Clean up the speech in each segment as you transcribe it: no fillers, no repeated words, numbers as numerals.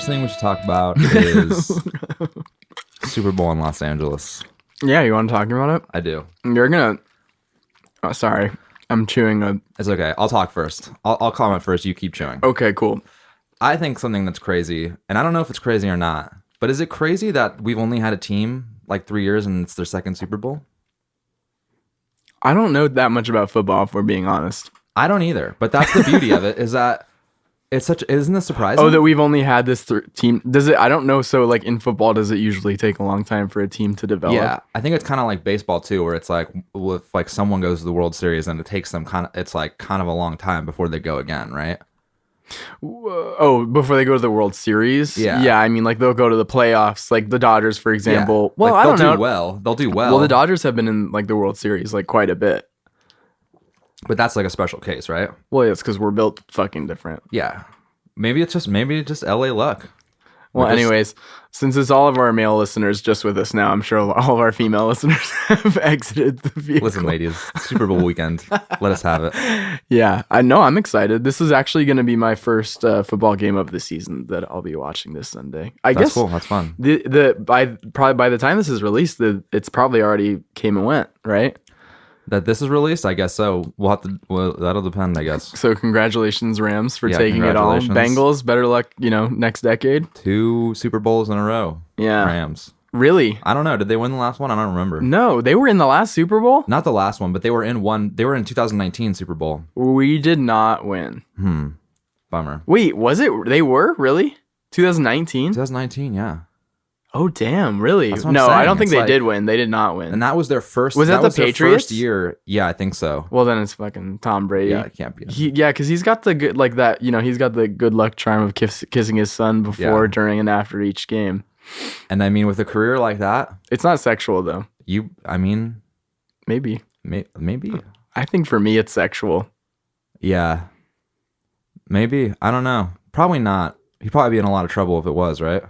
thing we should talk about is Super Bowl in Los Angeles. Yeah, you want to talk about it? I do. You're gonna. Oh, sorry, I'm chewing a. It's okay. I'll talk first. I'll comment first. You keep chewing. Okay, cool. I think something that's crazy, and I don't know if it's crazy or not, but is it crazy that we've only had a team like 3 years and it's their second Super Bowl? I don't know that much about football, if we're being honest. I don't either, but that's the beauty of it, is that it's such. Isn't this surprising? Oh, that we've only had this team. Does it? I don't know. So, like in football, does it usually take a long time for a team to develop? Yeah, I think it's kind of like baseball too, where it's like if like someone goes to the World Series and it takes them it's like kind of a long time before they go again, right? Oh, before they go to the World Series? Yeah. Yeah, I mean, like, they'll go to the playoffs, like the Dodgers, for example. Yeah. Well, like, I don't know. They'll do well. Well, the Dodgers have been in, like, the World Series, like, quite a bit. But that's, like, a special case, right? Well, yeah, it's because we're built fucking different. Yeah. Maybe it's just LA luck. Well, anyways, since it's all of our male listeners just with us now, I'm sure all of our female listeners have exited the vehicle. Listen, ladies, Super Bowl weekend. Let us have it. Yeah, I know. I'm excited. This is actually going to be my first football game of the season that I'll be watching this Sunday. That's guess cool. That's fun. Probably by the time this is released, it's probably already came and went, right? That this is released, I guess so. We'll have to. Well, that'll depend, I guess. So congratulations, Rams, for taking it all. Bengals, better luck, next decade. 2 Super Bowls in a row. Yeah, Rams. Really? I don't know. Did they win the last one? I don't remember. No, they were in the last Super Bowl. Not the last one, but they were in one. They were in 2019 Super Bowl. We did not win. Bummer. Wait, was it? They were really 2019. 2019, yeah. Oh damn! Really? No, I don't think they did win. They did not win. And that was their first. Was that the Patriots? First year? Yeah, I think so. Well, then it's fucking Tom Brady. Yeah, it can't be. Because he's got the good like that. He's got the good luck charm of kissing his son before, during, and after each game. And I mean, with a career like that, it's not sexual though. Maybe. I think for me, it's sexual. Yeah. Maybe. I don't know. Probably not. He'd probably be in a lot of trouble if it was, right?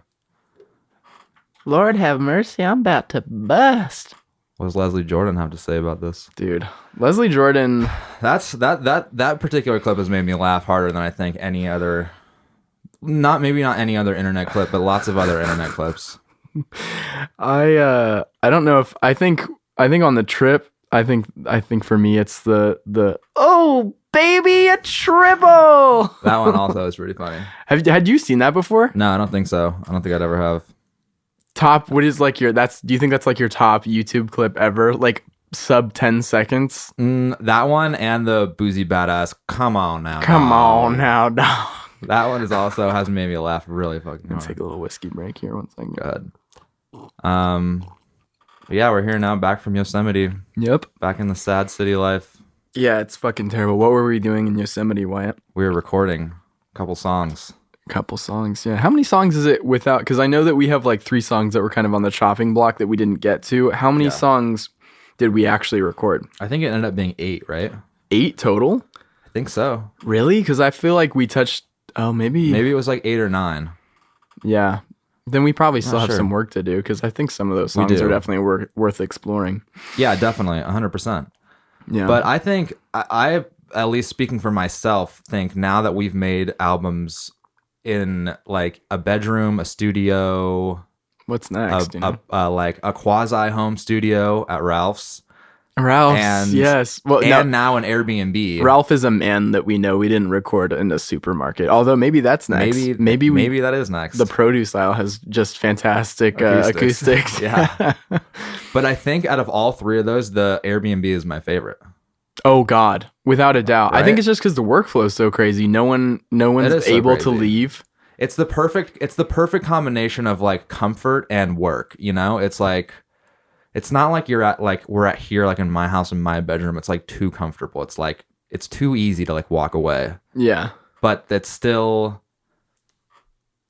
Lord have mercy, I'm about to bust. What does Leslie Jordan have to say about this? Dude, Leslie Jordan. That particular clip has made me laugh harder than I think any other. Not any other internet clip, but lots of other internet clips. I don't know if I think on the trip. I think for me it's the oh baby a triple. That one also is pretty funny. Had you seen that before? No, I don't think so. I don't think I'd ever have. What is like do you think that's like your top YouTube clip ever? Like sub 10 seconds? That one and the boozy badass. Come on now. Dog. That one has made me laugh really fucking hard. Take a little whiskey break here. 1 second. Go ahead. Yeah, we're here now, back from Yosemite. Yep. Back in the sad city life. Yeah, it's fucking terrible. What were we doing in Yosemite, Wyatt? We were recording a couple songs. Yeah. How many songs is it without? Because I know that we have like 3 songs that were kind of on the chopping block that we didn't get to. How many songs did we actually record? I think it ended up being 8, right? 8 total? I think so. Really? Because I feel like we touched. Oh, maybe it was like 8 or 9. Yeah. Then we probably still have some work to do because I think some of those songs are definitely worth exploring. Yeah, definitely, 100%. Yeah. But I think I, at least speaking for myself, think now that we've made albums in like a bedroom, a studio. What's next? Like a quasi home studio at Ralph's. Yes. Well, now an Airbnb. Ralph is a man that we know. We didn't record in a supermarket. Although maybe that's next. Maybe that is next. The produce aisle has just fantastic acoustics. Yeah. But I think out of all 3 of those, the Airbnb is my favorite. Oh God, without a doubt. Right? I think it's just because the workflow is so crazy. No one's able to leave. It's the perfect combination of like comfort and work. It's like. It's not like we're at here, like in my house, in my bedroom. It's like too comfortable. It's like, it's too easy to like walk away. Yeah. But that's still,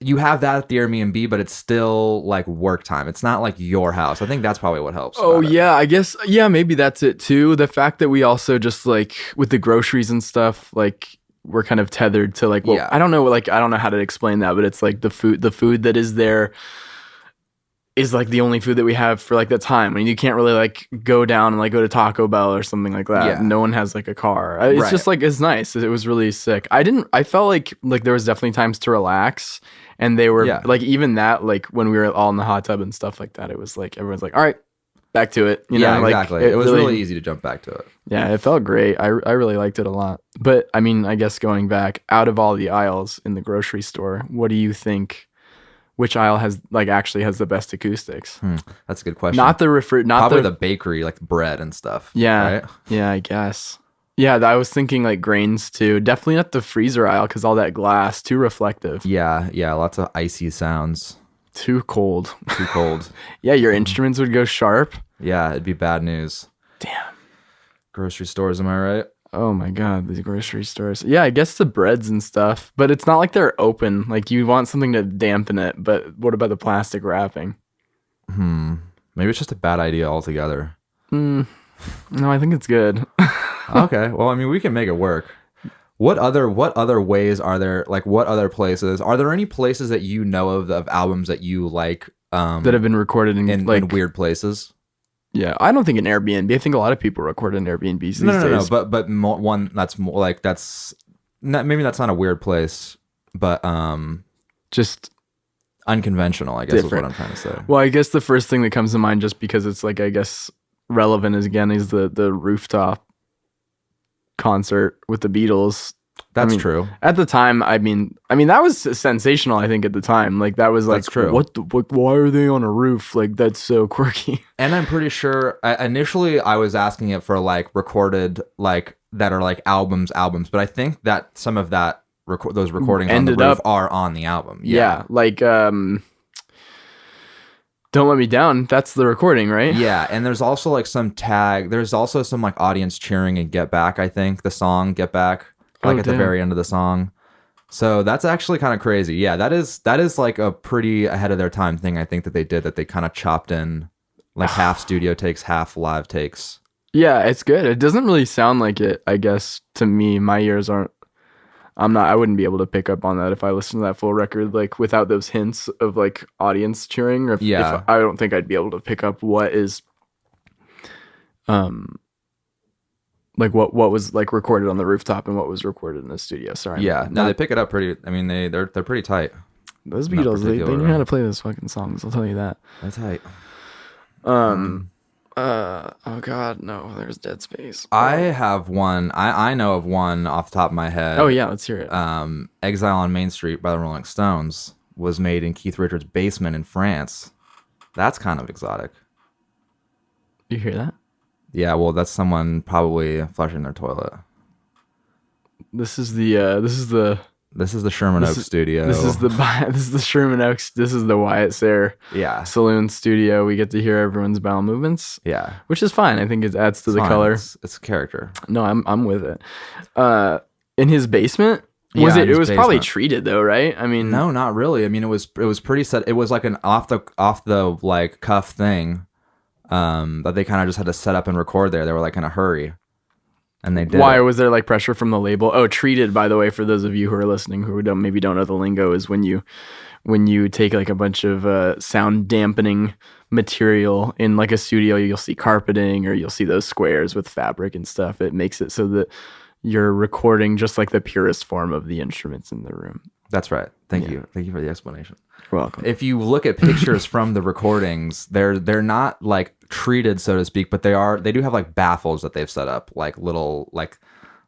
you have that at the Airbnb, but it's still like work time. It's not like your house. I think that's probably what helps. Oh yeah. I guess, yeah, maybe that's it too. The fact that we also just like with the groceries and stuff, like we're kind of tethered to like, I don't know how to explain that, but it's like the food that is there is like the only food that we have for like the time. I mean, you can't really like go down and like go to Taco Bell or something like that. Yeah. No one has like a car. It's Right. just like, it's nice. It was really sick. I felt like there was definitely times to relax, and they were like, even that, like when we were all in the hot tub and stuff like that, it was like, everyone's like, all right, back to it. You know, like, exactly. It was really easy to jump back to it. Yeah, it felt great. I really liked it a lot. But I mean, I guess going back, out of all the aisles in the grocery store, what do you think? Which aisle has actually has the best acoustics? That's a good question. Not the probably the bakery, like bread and stuff. Yeah, right? yeah, I guess. Yeah, I was thinking like grains too. Definitely not the freezer aisle because all that glass too reflective. Yeah, lots of icy sounds. Too cold. Too cold. Yeah, your instruments would go sharp. Yeah, it'd be bad news. Damn. Grocery stores, am I right? Oh my god, these grocery stores. Yeah, I guess the breads and stuff, but it's not like they're open. Like you want something to dampen it, but what about the plastic wrapping? Maybe it's just a bad idea altogether. No, I think it's good. Okay, well, I mean, we can make it work. What other ways are there? Like, what other places? Are there any places that you know of albums that you like that have been recorded in weird places? Yeah, I don't think an Airbnb. I think a lot of people record in Airbnbs these days. No. But one that's more like that's not, maybe that's not a weird place, but just unconventional, I guess different. Is what I'm trying to say. Well, I guess the first thing that comes to mind, just because it's like I guess relevant, is the rooftop concert with the Beatles. That's true. At the time, I mean that was sensational. I think at the time, like that was like, that's true. What? Why are they on a roof? Like that's so quirky. And I'm pretty sure initially I was asking it for like recorded like that are like albums, but I think that some of that those recordings ended on the roof are on the album. Yeah, like Don't Let Me Down. That's the recording, right? Yeah, and there's also like some tag. There's also some like audience cheering and Get Back. I think the song Get Back. Like the very end of the song. So that's actually kind of crazy. Yeah, that is like a pretty ahead of their time thing, I think, that they did, that they kind of chopped in like half studio takes, half live takes. Yeah, it's good. It doesn't really sound like it, I guess, to me. My ears aren't, I wouldn't be able to pick up on that if I listened to that full record, like without those hints of like audience cheering. Or if I don't think I'd be able to pick up what is, like what was like recorded on the rooftop and what was recorded in the studio. Sorry. Yeah. No, they pick it up pretty. I mean, they're pretty tight. Those Beatles, they knew how to play those fucking songs. I'll tell you that. That's tight. Oh God, no. There's Dead Space. I have one. I know of one off the top of my head. Oh yeah, let's hear it. Exile on Main Street by the Rolling Stones was made in Keith Richards' basement in France. That's kind of exotic. You hear that? Yeah, well, that's someone probably flushing their toilet. This is the Sherman Oaks studio. This is the Sherman Oaks. This is the Wyatt Sayre Saloon studio. We get to hear everyone's bowel movements. Yeah, which is fine. I think it adds to the color. It's a character. No, I'm with it. In his basement. It was probably treated though, right? I mean, no, not really. I mean, it was pretty set. It was like an off the like cuff thing. That they kind of just had to set up and record there. They were like in a hurry, and they did. Why was there like pressure from the label? Oh, treated, by the way, for those of you who are listening who don't know the lingo, is when you take like a bunch of sound dampening material in like a studio. You'll see carpeting or you'll see those squares with fabric and stuff. It makes it so that you're recording just like the purest form of the instruments in the room. That's right. Thank you for the explanation. You're welcome. If you look at pictures from the recordings, they're not like treated, so to speak, but they do have like baffles that they've set up, like little like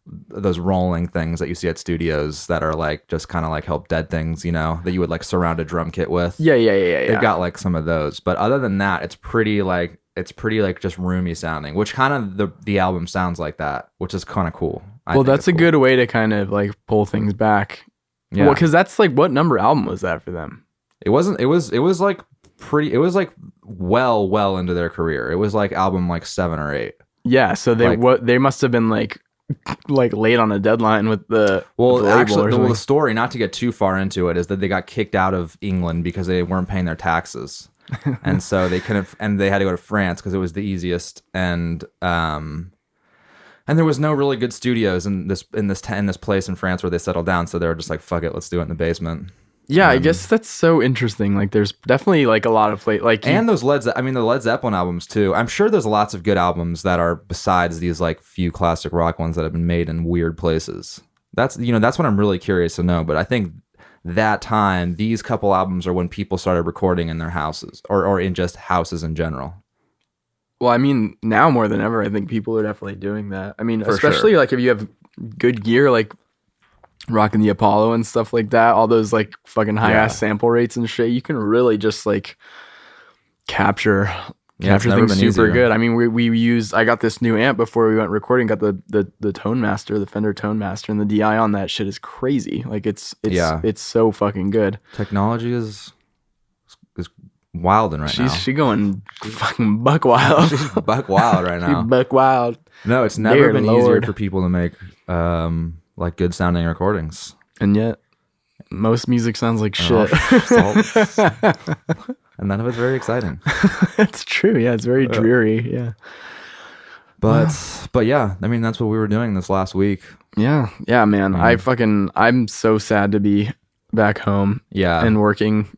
those rolling things that you see at studios that are like just kind of like help dead things, you know, that you would like surround a drum kit with. Yeah. They've got like some of those, but other than that, it's pretty like just roomy sounding, which kind of the album sounds like that, which is kind of cool. Well, that's a good way to kind of like pull things back. Yeah, well, because that's like, what number album was that for them? It was like well into their career. It was like album like 7 or 8. Yeah, so they must have been like late on a deadline with the the story, not to get too far into it, is that they got kicked out of England because they weren't paying their taxes. And so they couldn't, and they had to go to France because it was the easiest, and there was no really good studios in this place in France where they settled down, so they were just like, fuck it, let's do it in the basement. Yeah, I guess that's so interesting. Like, there's definitely like a lot of and those the Led Zeppelin albums too. I'm sure there's lots of good albums that are besides these like few classic rock ones that have been made in weird places. That's what I'm really curious to know. But I think that time, these couple albums are when people started recording in their houses or in just houses in general. Well, I mean, now more than ever, I think people are definitely doing that. I mean, For especially sure. like if you have good gear, like rocking the Apollo and stuff like that, all those like fucking high ass sample rates and shit, you can really just like capture it's never things been super easier. good. I mean, we used, I got this new amp before we went recording, got the Tone Master, the Fender Tone Master, and the DI on that shit is crazy. Like it's so fucking good. Technology is wilding right now. She going fucking buck wild. She's buck wild right now. She buck wild. No, it's never Dear been Lord. easier for people to make like good sounding recordings. And yet, most music sounds like shit. And none of it's very exciting. That's true. Yeah, it's very dreary. Yeah. But yeah, I mean, that's what we were doing this last week. Yeah, man. I'm so sad to be back home. Yeah. And working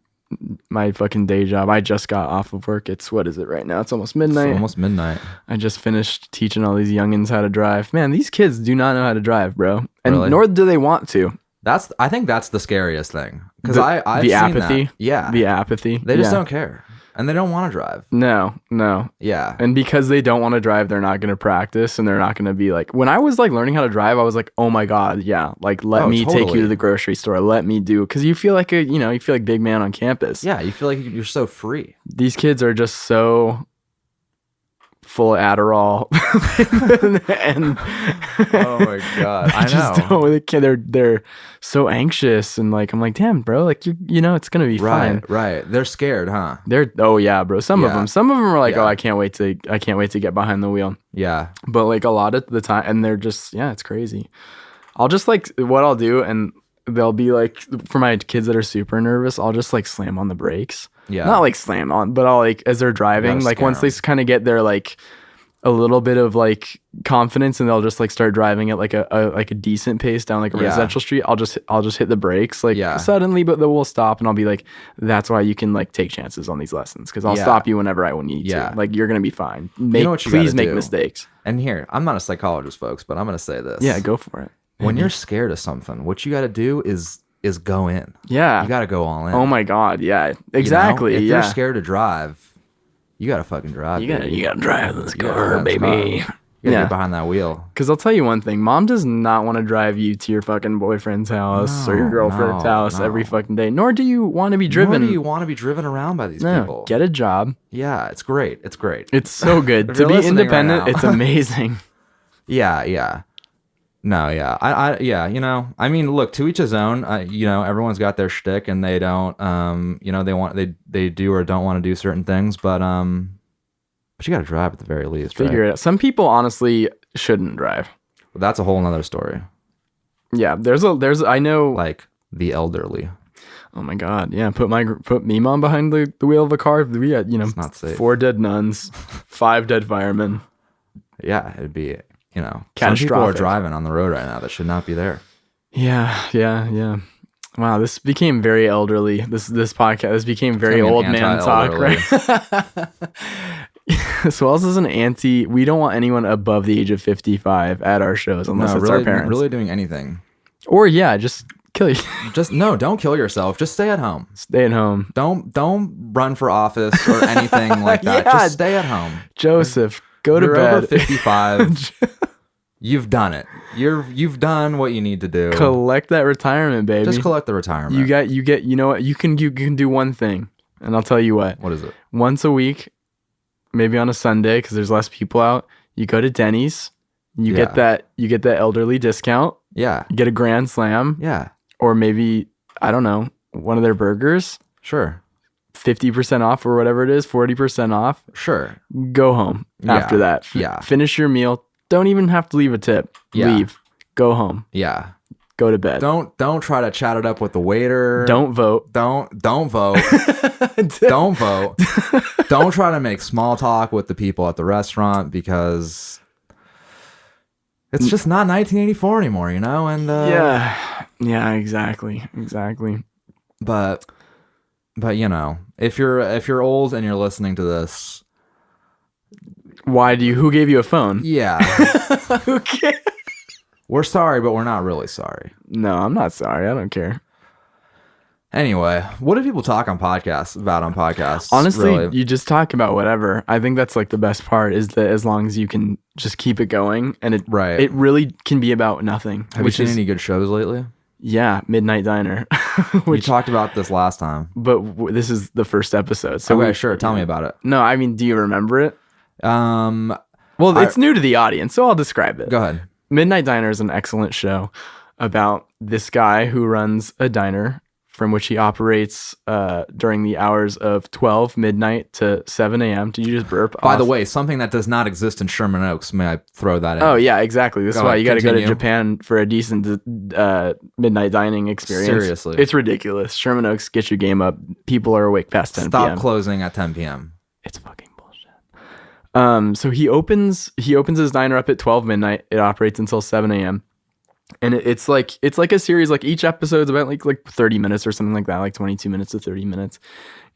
my fucking day job. I just got off of work. What is it right now? It's almost midnight. It's almost midnight. I just finished teaching all these youngins how to drive. Man, these kids do not know how to drive, bro. And Really? nor do they want to. I think that's the scariest thing. Because I've the seen apathy. That. Yeah. The apathy. They just don't care. And they don't want to drive. No. Yeah. And because they don't want to drive, they're not going to practice, and they're not going to be like, when I was like learning how to drive, I was like, oh my God, yeah. Like, let me take you to the grocery store. Let me do, because you feel like big man on campus. Yeah. You feel like you're so free. These kids are just so full of Adderall. and Oh my God. I know. They're so anxious, and like, I'm like, damn, bro, like it's going to be fine. Right. They're scared, huh? Oh yeah, bro. Some of them are like, Yeah. oh, I can't wait to get behind the wheel. Yeah. But like a lot of the time, and they're just, it's crazy. I'll just like, what I'll do, and they'll be like, for my kids that are super nervous, I'll just like slam on the brakes. Yeah. Not like slam on, but I'll like, as they're driving, like once they kind of get their like a little bit of like confidence, and they'll just like start driving at like a decent pace down like a residential street, I'll just hit the brakes like suddenly, but then we'll stop, and I'll be like, that's why you can like take chances on these lessons, because I'll stop you whenever I need to. Like, you're gonna be fine. Please make mistakes. And here, I'm not a psychologist, folks, but I'm gonna say this. Yeah, go for it. When you're scared of something, what you got to do is go in. Yeah. You got to go all in. Oh my God. Yeah, exactly. If you're scared to drive, you got to fucking drive. You gotta drive this car, baby. You gotta get behind that wheel. Because I'll tell you one thing, mom does not want to drive you to your fucking boyfriend's house or your girlfriend's house every fucking day. Nor do you want to be driven. Nor do you want to be driven around by these people. Get a job. Yeah, it's great. It's great. It's so good. To be independent, it's amazing. Yeah. No, yeah. I mean, look, to each his own. Everyone's got their shtick, and they don't they do or don't want to do certain things, but you got to drive at the very least. Figure it out. Some people honestly shouldn't drive. Well, that's a whole nother story. Yeah, I know, like the elderly. Oh my God, yeah. Put me mom behind the wheel of a car. We got it's not safe. 4 dead nuns, 5 dead firemen. Yeah, it'd be catastrophic. Some people are driving on the road right now that should not be there. Yeah. Wow, this became very elderly. This podcast. This became very old man talk, right? Swells is an anti. We don't want anyone above the age of 55 at our shows unless it's our parents. Really doing anything. Or just kill you. Don't kill yourself. Just stay at home. Stay at home. Don't run for office or anything like that. Just stay at home. Joseph, go to You're bed. Over 55. You've done it. You've done what you need to do. Collect that retirement, baby. Just collect the retirement. You get. You know what? You can do one thing, and I'll tell you what. What is it? Once a week, maybe on a Sunday, because there's less people out. You go to Denny's. You get that elderly discount. Yeah. You get a Grand Slam. Yeah. Or maybe, I don't know, one of their burgers. Sure. 50% off or whatever it is. 40% off. Sure. Go home after that. Finish your meal. Don't even have to leave a tip. Yeah. Leave. Go home. Yeah. Go to bed. Don't try to chat it up with the waiter. Don't vote. Don't vote. Don't vote. Don't try to make small talk with the people at the restaurant, because it's just not 1984 anymore, and yeah, exactly. But you know, if you're old and you're listening to this, Who gave you a phone? yeah, Okay. we're sorry, but we're not really sorry. No, I'm not sorry. I don't care. Anyway, what do people talk about on podcasts? Honestly, really? you just talk about whatever. I think that's like the best part is that as long as you can just keep it going, and it really can be about nothing. Have you seen any good shows lately? Yeah, Midnight Diner. We talked about this last time. But this is the first episode. So okay, sure. Tell me about it. No, I mean, do you remember it? Well, it's new to the audience, so I'll describe it. Go ahead. Midnight Diner is an excellent show about this guy who runs a diner from which he operates during the hours of 12 midnight to 7 a.m. Did you just burp? By the way, something that does not exist in Sherman Oaks. May I throw that in? Oh, yeah, exactly. This is why you got to go to Continue. Japan for a decent midnight dining experience. Seriously. It's ridiculous. Sherman Oaks, get your game up. People are awake past 10 Stop p.m. closing at 10 p.m. It's fucking bullshit. So he opens his diner up at 12 midnight. It operates until 7 a.m. And it's like a series, like each episode's about like 30 minutes or something like that, like 22 minutes to 30 minutes.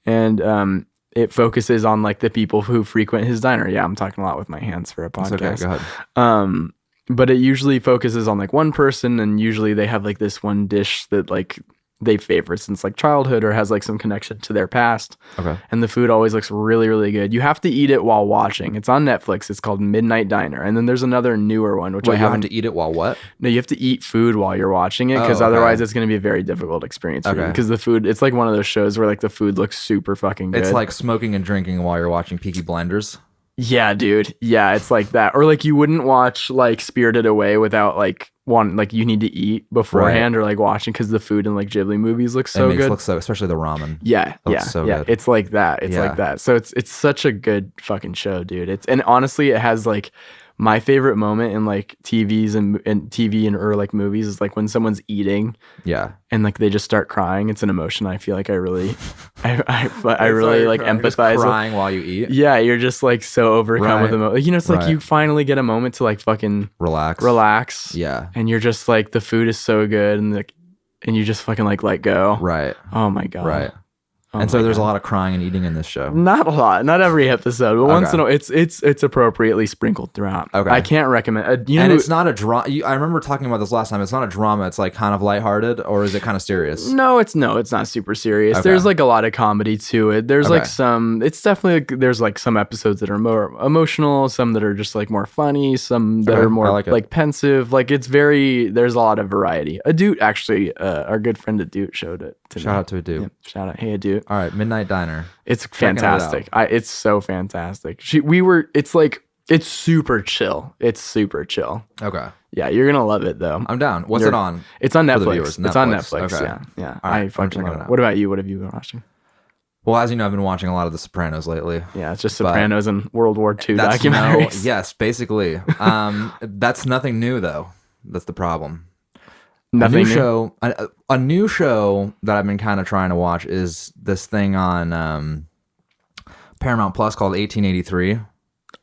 And it focuses on like the people who frequent his diner. Yeah, I'm talking a lot with my hands for a podcast. It's okay, go ahead. But it usually focuses on like one person, and usually they have like this one dish that like they favorite since like childhood or has like some connection to their past. Okay. And the food always looks really, really good. You have to eat it while watching. It's on Netflix. It's called Midnight Diner. And then there's another newer one, which Well, I you have haven't. to eat it while what? No, you have to eat food while you're watching it, because Oh, okay. otherwise it's going to be a very difficult experience for you. Okay. Because the food, it's like one of those shows where like the food looks super fucking good. It's like smoking and drinking while you're watching Peaky Blinders. Yeah, dude. Yeah, it's like that. Or like you wouldn't watch like Spirited Away without like you need to eat beforehand, or like watching, because the food in like Ghibli movies looks so it makes good. It look so, especially the ramen. Yeah, It looks so good. It's like that. It's Yeah. like that. So it's such a good fucking show, dude. And honestly, it has like my favorite moment in like TV or like movies is like when someone's eating Yeah. and like they just start crying. It's an emotion I feel like I really I really like empathize with. Crying while you eat. Yeah, you're just like so overcome with Right. emotion. You know, it's like Right. you finally get a moment to like fucking relax. Yeah. And you're just like, the food is so good, and like, and you just fucking like let go. Right. Oh my God. Right. Oh And so my there's God. a lot of crying and eating in this show. Not a lot, not every episode, but once Okay. in a while, it's appropriately sprinkled throughout. Okay. I can't recommend. And it's not a drama. I remember talking about this last time. It's not a drama. It's like kind of lighthearted, or is it kind of serious? No, it's not super serious. Okay. There's like a lot of comedy to it. There's like Okay. it's definitely like, there's like some episodes that are more emotional, some that are just like more funny, some that Okay, are more I like it. like pensive. Like there's a lot of variety. Adute, actually, our good friend Adute showed it to me. Shout out to a dude. Yeah, shout out. Hey, Adute. All right. Midnight Diner. It's Checking it fantastic. It's so fantastic. It's super chill. It's super chill. Okay. Yeah, you're gonna love it though. I'm down. What's it on? It's on For the Netflix. viewers, It's on Netflix. Netflix. Okay. Yeah. All right, I I'm fucking checking love it it. out. What about you? What have you been watching? Well, as you know, I've been watching a lot of The Sopranos lately. Yeah, it's just Sopranos and World War II That's documentaries. yes, basically. That's nothing new though. That's the problem. Nothing a new? new show. A new show that I've been kind of trying to watch is this thing on Paramount Plus called 1883.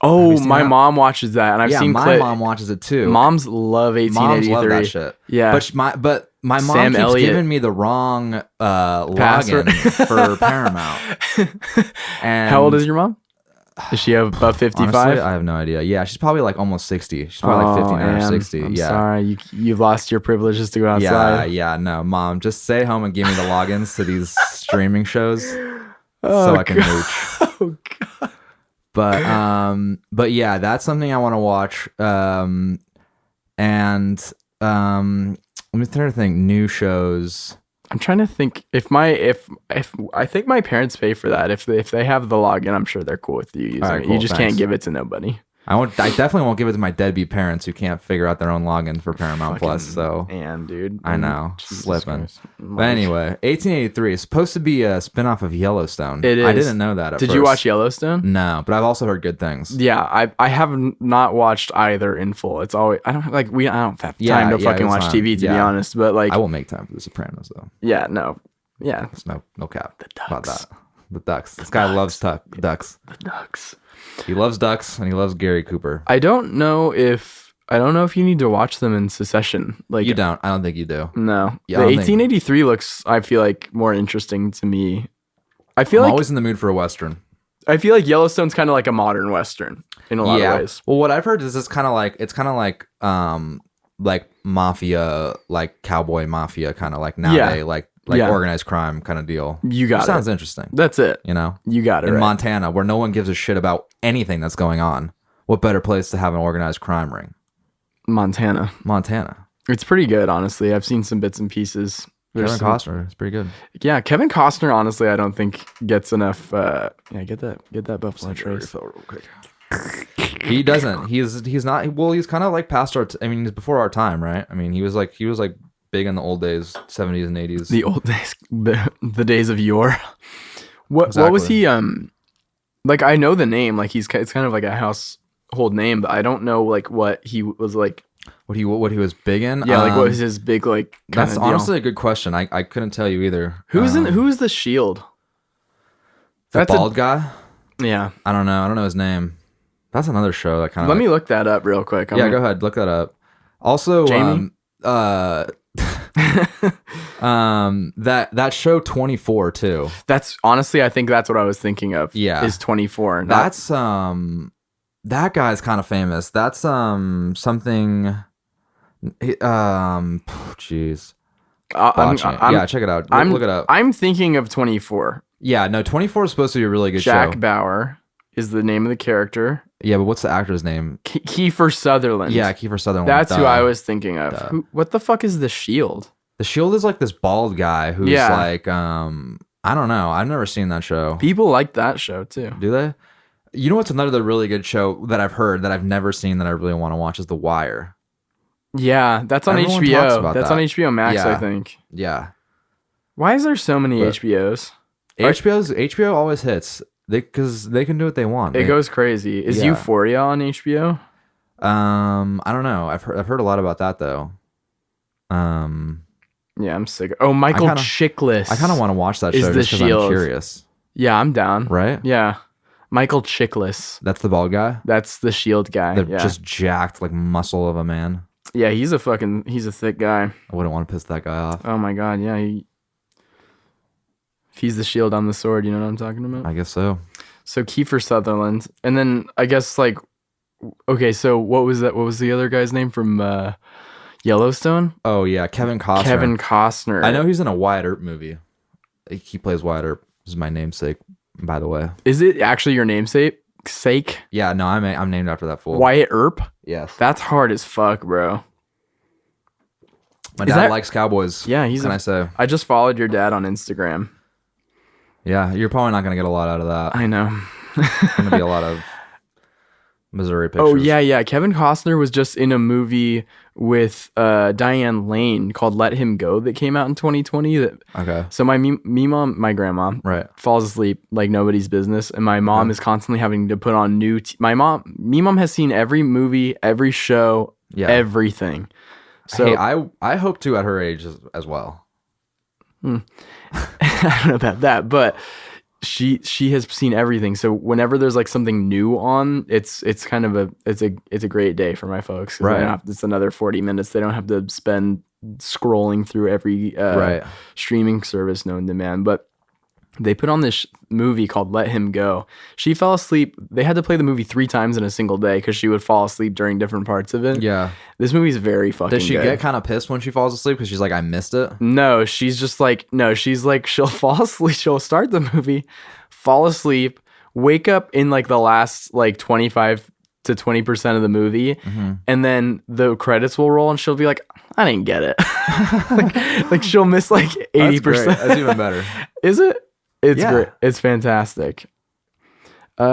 Oh, seen my that? mom watches that, and I've seen my mom watches it too. Moms love 1883. Moms love that shit. Yeah. But my mom Sam keeps Elliott. giving me the wrong Password. login for Paramount. And How old is your mom? Is she above 55? honestly, I have no idea. Yeah, she's probably like almost 60. She's probably like 59 or Ann, 60. I'm yeah. sorry, you've lost your privileges to go Yeah, outside. yeah, no, mom, just stay home and give me the logins to these streaming shows Oh, so I can God. mooch. Oh God. But yeah, that's something I want to watch. And let me try to think new shows. I'm trying to think if I think my parents pay for that. If they have the login, I'm sure they're cool with you using All right, it. cool, You just thanks. can't give it to nobody. I definitely won't give it to my deadbeat parents who can't figure out their own login for Paramount Plus. So And dude, I know, Jesus slipping. Christ. But anyway, 1883 is supposed to be a spinoff of Yellowstone. It I is. didn't know that at Did first. you watch Yellowstone? No, but I've also heard good things. Yeah, I have not watched either in full. It's always I don't have time to Yeah, fucking watch it's TV to be yeah. honest. But like, I will make time for The Sopranos though. yeah, no, yeah, There's no cap about Ducks. that. The Ducks. This guy loves Ducks. the Ducks. He loves Ducks and he loves Gary Cooper. I don't know if I don't know if you need to watch them in succession. Like You don't. I don't think you do. No. Yeah, The I don't think- 1883 looks, I feel like, more interesting to me. I feel I'm like always in the mood for a Western. Yellowstone's kind of like a modern Western in a lot of ways. Well, what I've heard is it's kind of like mafia, like cowboy mafia, kind of like nowadays, like organized crime kind of deal. You got it. Sounds interesting. That's it. You know, You got it. in right. Montana, where no one gives a shit about anything that's going on. What better place to have an organized crime ring? Montana. It's pretty good, honestly. I've seen some bits and pieces. Kevin Costner is pretty good. Yeah, Kevin Costner, honestly, I don't think gets enough. Get that Buffalo Trace. He doesn't. He's not. Well, he's kind of like past our. I mean, he's before our time, right? I mean, he was like big in the old days, 70s and 80s. The old days, the days of yore. What was Exactly. he? Like I know the name. Like it's kind of like a household name, but I don't know like what he was like. What he was big in? Yeah, like what was his big like? That's kinda honestly a good question. I couldn't tell you either. Who's the Shield? The That's bald guy? Yeah. I don't know his name. That's another show that kind of. Let me look that up real quick. Go ahead, look that up. Also, Jamie? that show 24 too. That's honestly, I think that's what I was thinking of. Yeah. Is 24. That's that guy's kind of famous. That's something. Jeez. Yeah, check it out. Look it up. I'm thinking of 24. Yeah, no, 24 is supposed to be a really good Jack show. Bauer is the name of the character. Yeah, but what's the actor's name? Kiefer Sutherland. Yeah, Kiefer Sutherland. That's who I was thinking of. What the fuck is the Shield? The Shield is like this bald guy who's like, I don't know. I've never seen that show. People like that show too. Do they? You know what's another really good show that I've heard that I've never seen that I really want to watch is The Wire. Yeah, that's on Everyone talks HBO. about That's that. on HBO Max, Yeah. I think. Yeah. Why is there so many HBOs? HBO always hits because they can do what they want. It goes crazy. Is Yeah. Euphoria on HBO? I don't know. I've heard a lot about that though. Yeah, I'm sick. Oh, Michael Chiklis. I kind of want to watch that Is show the just because I'm Shield. curious. Yeah, I'm down. Right? Yeah. Michael Chiklis. That's the bald guy. That's the Shield guy. The Yeah. just jacked like muscle of a man. Yeah, he's a thick guy. I wouldn't want to piss that guy off. Oh my god, yeah. If he's the shield, I'm the sword, you know what I'm talking about? I guess so. So Kiefer Sutherland. And then I guess like okay, so what was that? What was the other guy's name from Yellowstone? Oh yeah, Kevin Costner. Kevin Costner. I know he's in a Wyatt Earp movie. He plays Wyatt Earp. This is my namesake, by the way. Is it actually your namesake? Yeah, no, I'm named after that fool. Wyatt Earp? Yes. That's hard as fuck, bro. My dad likes cowboys. Yeah, I say? I just followed your dad on Instagram. Yeah, you're probably not gonna get a lot out of that. I know. It's gonna be a lot of Missouri pictures. Oh yeah. Kevin Costner was just in a movie with Diane Lane called "Let Him Go" that came out in 2020. Okay. So my mom, my grandma, Right. falls asleep like nobody's business, and my mom is constantly having to put on new. Me mom has seen every movie, every show, everything. So hey, I hope to at her age as well. I don't know about that, but she has seen everything. So whenever there's like something new on, it's kind of a great day for my folks. 'Cause Right. it's another 40 minutes. They don't have to spend scrolling through every streaming service known to man. But they put on this movie called Let Him Go. She fell asleep. They had to play the movie 3 times in a single day because she would fall asleep during different parts of it. Yeah. This movie's very fucking Does she good. get kind of pissed when she falls asleep because she's like, I missed it? No, she's like, she'll fall asleep. She'll start the movie, fall asleep, wake up in like the last like 25 to 20% of the movie. And then the credits will roll and she'll be like, I didn't get it. like she'll miss like 80%. That's even better. Is it? It's Yeah. great. It's fantastic. He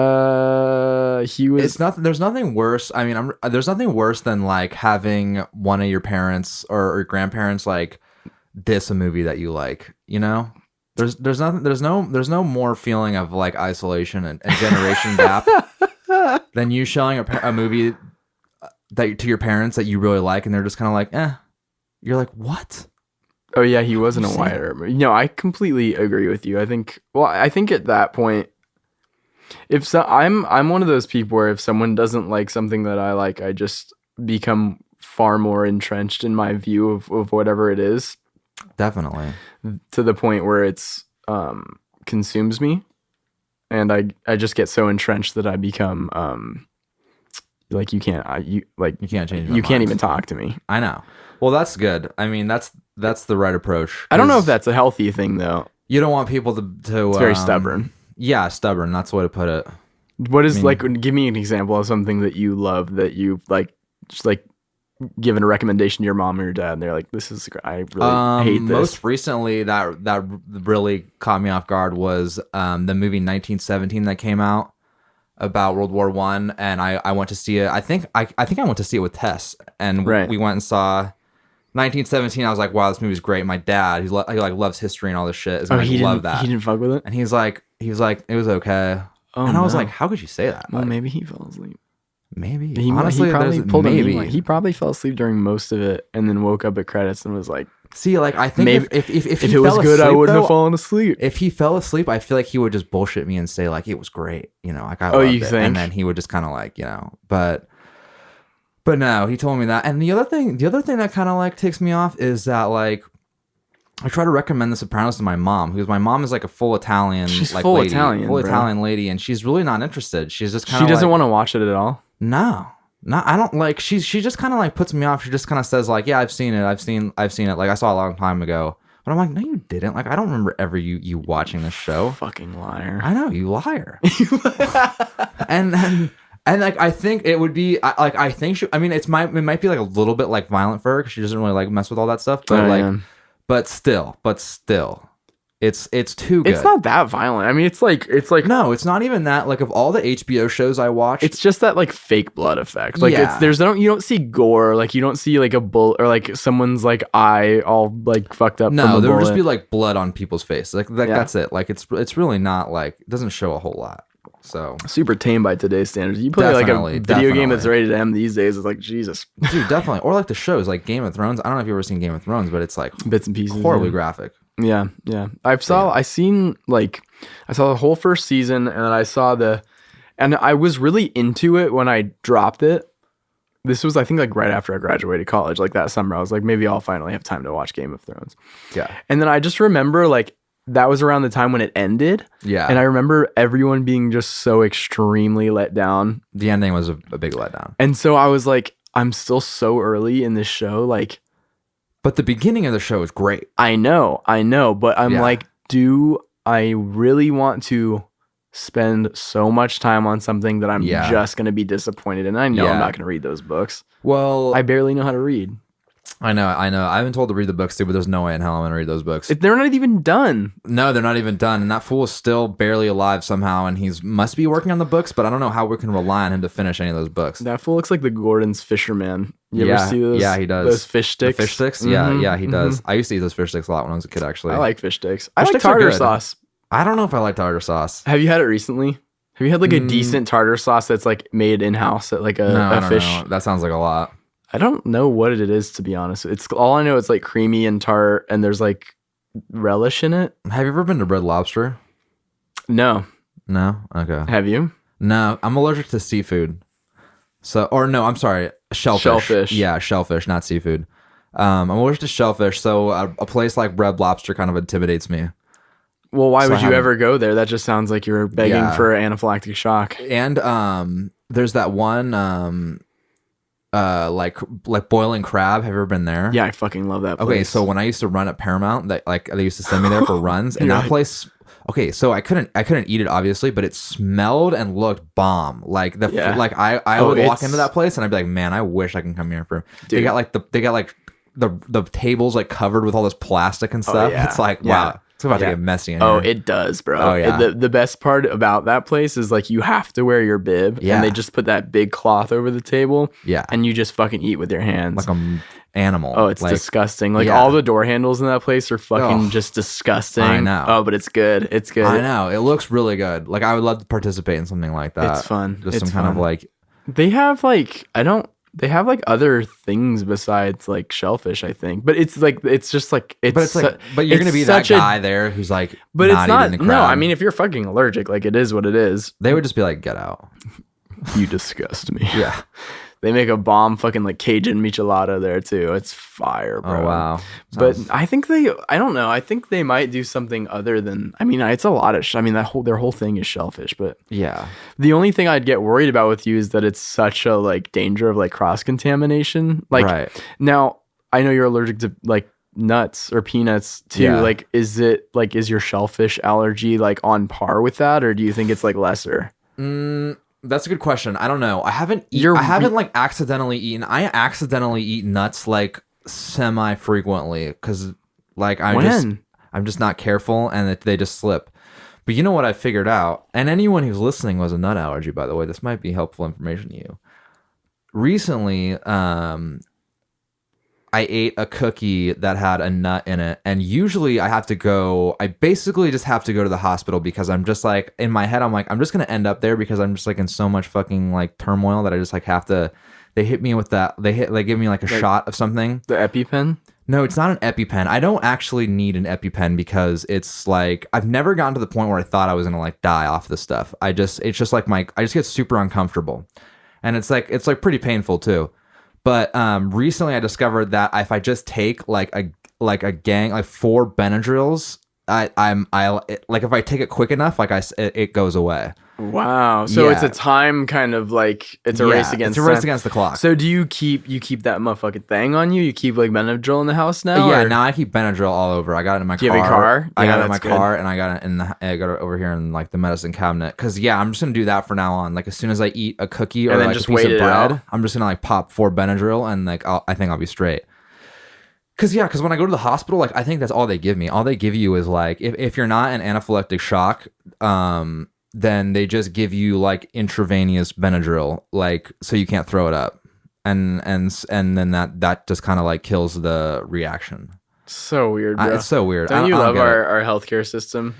was. It's nothing. There's nothing worse. I mean, there's nothing worse than like having one of your parents or your grandparents like diss a movie that you like. You know, there's nothing. There's no more feeling of like isolation and generation gap than you showing a movie that to your parents that you really like, and they're just kind of like, eh. You're like, what? Oh yeah, he wasn't a Wyatt Earp. No, I completely agree with you. I think at that point, I'm one of those people where if someone doesn't like something that I like, become far more entrenched in my view of whatever it is, Definitely. to the point where it's consumes me, and I just get so entrenched that I become like you can't change my You can't mind. Even talk to me. I know. Well, that's good. I mean, that's the right approach. I don't know if that's a healthy thing though. You don't want people to It's very stubborn. Yeah, stubborn. That's the way to put it. What is give me an example of something that you love that you like, just like given a recommendation to your mom or your dad and they're like, this is, I really hate this. Most recently that really caught me off guard was the movie 1917 that came out about World War I, and I went to see it. I think I went to see it with Tess, and we went and saw 1917. I was like, wow, this movie's great. My dad, he like loves history and all this shit, is gonna love that. He didn't fuck with it? And he's like, it was okay. And I was like, how could you say that? Well, maybe he fell asleep. Maybe. Honestly, he probably pulled maybe. He probably fell asleep during most of it and then woke up at credits and was like, see, like, I think maybe if it was good, I wouldn't have fallen asleep. If he fell asleep, I feel like he would just bullshit me and say like it was great, like I you loved it. think? And then he would just kind of like, but no, he told me that. And the other thing that kind of like ticks me off is that like I try to recommend The Sopranos to my mom, because my mom is like a full Italian, she's like full lady, Italian lady, and she's really not interested. She's just kind of she doesn't want to watch it at all. No, I don't like. She just kind of like puts me off. She just kind of says like, yeah, I've seen it. Like I saw it a long time ago. But I'm like, no, you didn't. Like I don't remember ever you watching this show. Fucking liar. I know, you liar. and like I think it would be like I think it might be like a little bit like violent for her because she doesn't really like mess with all that stuff. But but still, it's too good. It's not that violent. I mean, it's like no, it's not even that. Like of all the HBO shows I watch, it's just that like fake blood effect. Like you don't see gore. Like you don't see like a bullet or like someone's like eye all like fucked up. No, there would just be like blood on people's face. Like that's it. Like it's really not like it doesn't show a whole lot. So super tame by today's standards. You play like a video game that's rated M these days. It's like Jesus, dude, definitely. Or like the shows like Game of Thrones. I don't know if you've ever seen Game of Thrones, but it's like bits and pieces, horribly graphic. Yeah. I saw the whole first season, and I was really into it when I dropped it. This was, I think, like right after I graduated college, like that summer. I was like, maybe I'll finally have time to watch Game of Thrones. Yeah. And then I just remember like that was around the time when it ended. Yeah. And I remember everyone being just so extremely let down. The ending was a big letdown. And so I was like, I'm still so early in this show, like. But the beginning of the show is great. I know, but I'm like, do I really want to spend so much time on something that I'm just going to be disappointed in? I know I'm not going to read those books. Well, I barely know how to read. I know. I've been told to read the books too, but there's no way in hell I'm going to read those books. They're not even done. No, they're not even done. And that fool is still barely alive somehow, and he's must be working on the books, but I don't know how we can rely on him to finish any of those books. That fool looks like the Gordon's fisherman. You ever see those? Yeah, he does. Those fish sticks? The fish sticks? Mm-hmm. Yeah, he does. I used to eat those fish sticks a lot when I was a kid, actually. I like fish sticks. I like tartar sauce. I don't know if I like tartar sauce. Have you had it recently? Have you had like a decent tartar sauce that's like made in-house at like a fish? No. That sounds like a lot. I don't know what it is, to be honest. It's all I know. It's like creamy and tart, and there's like relish in it. Have you ever been to Red Lobster? No. Okay. Have you? No, I'm allergic to seafood. I'm sorry, shellfish. Yeah, shellfish, not seafood. I'm allergic to shellfish, so a place like Red Lobster kind of intimidates me. Well, why would you ever go there? That just sounds like you're begging for anaphylactic shock. And there's that one like boiling crab. Have you ever been there? Yeah, I fucking love that place. Okay, so when I used to run at Paramount, they used to send me there for runs, and that place. Okay, so I couldn't eat it obviously, but it smelled and looked bomb. Like I would walk into that place and I'd be like, man, I wish I can come here for. Dude. They got like the tables like covered with all this plastic and stuff. It's like wow. It's about to get messy in here. Oh, it does, bro. Oh, yeah. The best part about that place is like you have to wear your bib, and they just put that big cloth over the table, and you just fucking eat with your hands. Like an animal. Oh, it's disgusting. Like all the door handles in that place are fucking just disgusting. I know. Oh, but it's good. It's good. I know. It looks really good. Like I would love to participate in something like that. It's fun. Just some kind of like... They have like... They have like other things besides like shellfish, I think. But it's like just like it's. But it's like, but you're gonna be that guy there who's like, but not it's not. eating the crab. No, I mean, if you're fucking allergic, like it is what it is. They would just be like, get out. You disgust me. Yeah. They make a bomb fucking like Cajun michelada there too. It's fire, bro. Oh wow. But I think I don't know. I think they might do something other than. I mean, it's a lot of. I mean, their whole thing is shellfish. But yeah. the only thing I'd get worried about with you is that it's such a like danger of like cross contamination. Like Right. now, I know you're allergic to like nuts or peanuts too. Yeah. Like, is your shellfish allergy like on par with that, or do you think it's like lesser? That's a good question. I don't know. I haven't like accidentally eaten. I accidentally eat nuts like semi frequently because like I'm just not careful and they just slip. But you know what I figured out? And anyone who's listening who has a nut allergy, by the way, this might be helpful information to you. Recently, I ate a cookie that had a nut in it, and usually I basically just have to go to the hospital because I'm just like, in my head, I'm like, I'm just going to end up there because I'm just like in so much fucking like turmoil that I just like have to, they hit me with that, they give me like a shot of something. The EpiPen? No, it's not an EpiPen. I don't actually need an EpiPen because it's like, I've never gotten to the point where I thought I was going to like die off this stuff. I just get super uncomfortable, and it's like pretty painful too. But recently I discovered that if I just take like 4 Benadryls, if I take it quick enough, it goes away. Wow. So it's a time kind of like it's a race against the clock. So do you keep that motherfucking thing on you? You keep like Benadryl in the house now? Yeah, or? now I keep Benadryl all over. I got it in my car. Do you have a car? I got it in my car, and I got it over here in like the medicine cabinet. Cause I'm just gonna do that from now on. Like as soon as I eat a cookie or like just a piece of bread, I'm just gonna like pop 4 Benadryl and like I think I'll be straight. Cause when I go to the hospital, like I think that's all they give me. All they give you is like if you're not in anaphylactic shock, then they just give you like intravenous Benadryl, like so you can't throw it up, and then that just kind of like kills the reaction. So weird, bro. It's so weird. Don't you love our healthcare system?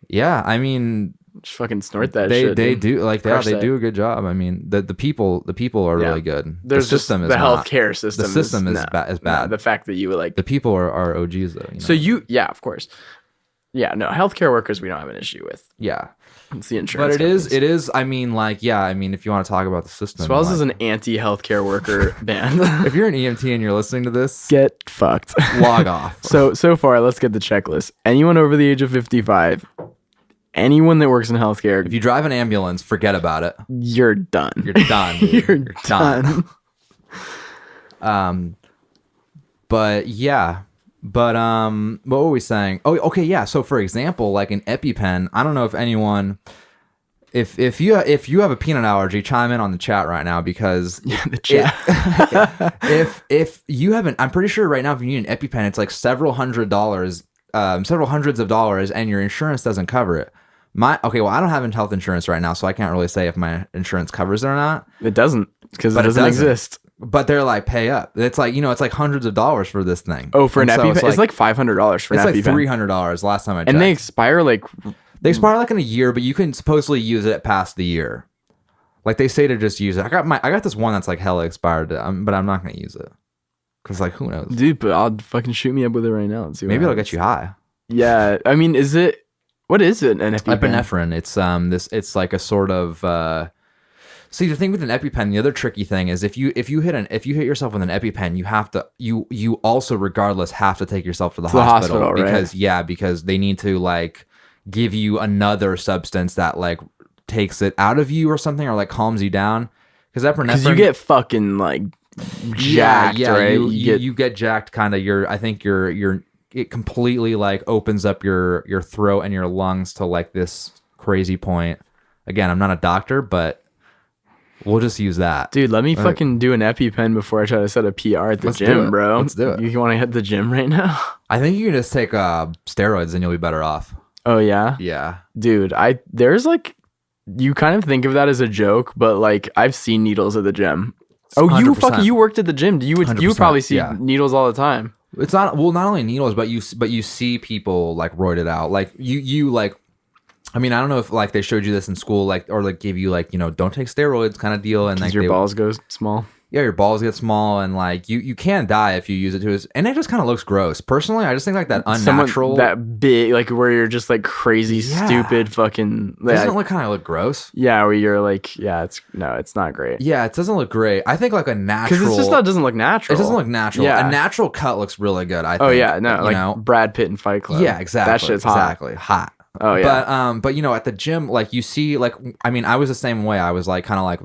Yeah, I mean, just fucking snort that shit. They do like that. They do a good job. I mean, the people are really good. There's the system is the healthcare system. The system is bad. The fact that you like the people are OGs though. So of course. Yeah, no, healthcare workers we don't have an issue with. Yeah. It's the insurance. But it is. I mean, like, yeah. I mean, if you want to talk about the system, Swells is an anti-healthcare worker band. If you're an EMT and you're listening to this, get fucked. Log off. So far, let's get the checklist. Anyone over the age of 55, anyone that works in healthcare, if you drive an ambulance, forget about it. You're done. You're done. You're done. But yeah. But what were we saying? Oh, okay, yeah. So for example, like an EpiPen, I don't know if anyone, if you have a peanut allergy, chime in on the chat right now because the chat. If you haven't, I'm pretty sure right now if you need an EpiPen, it's like several hundreds of dollars, and your insurance doesn't cover it. I don't have health insurance right now, so I can't really say if my insurance covers it or not. It doesn't because it doesn't exist. But they're like, pay up. It's like, it's like hundreds of dollars for this thing. Oh, for an EpiPen? It's like $500 for an EpiPen. It's like $300 last time I checked. And they expire like in a year, but you can supposedly use it past the year. Like they say to just use it. I got this one that's like hella expired, but I'm not going to use it. Because like, who knows? Dude, but I'll fucking shoot me up with it right now and see what Maybe it'll happens. get you high. Yeah. I mean, what is it, an EpiPen? Epinephrine. It's like a sort of... See, the thing with an EpiPen, the other tricky thing is if you hit yourself with an EpiPen, you also regardless have to take yourself to the hospital because right? because they need to like give you another substance that like takes it out of you or something or like calms you down because epinephrine you get fucking like jacked, right? You get jacked kind of. It completely like opens up your throat and your lungs to like this crazy point. Again, I'm not a doctor, but we'll just use that. Dude, let me fucking do an EpiPen before I try to set a PR at the gym, bro. Let's do it. You want to hit the gym right now? I think you can just take steroids and you'll be better off. Oh, yeah? Yeah. Dude, there's like, you kind of think of that as a joke, but like, I've seen needles at the gym. Oh, 100%. you worked at the gym. You would probably see needles all the time. It's not only needles, but you see people like roided out. Like you like, I mean, I don't know if like they showed you this in school, like or like gave you like don't take steroids kind of deal, and like your balls go small. Yeah, your balls get small, and like you can die if you use it and it just kind of looks gross. Personally, I just think like that unnatural, that big, like where you're just like crazy, Yeah. stupid, fucking. doesn't it look kind of look gross? Yeah, where you're like, yeah, it's not great. Yeah, it doesn't look great. I think like a natural, Because it's just doesn't look natural. It doesn't look natural. Yeah. A natural cut looks really good. I think. Oh yeah, no, you like know? Brad Pitt in Fight Club. Yeah, exactly. That shit's hot. Exactly, hot. Oh yeah. But you know, at the gym, like you see, like I mean, I was the same way. I was like, kind of like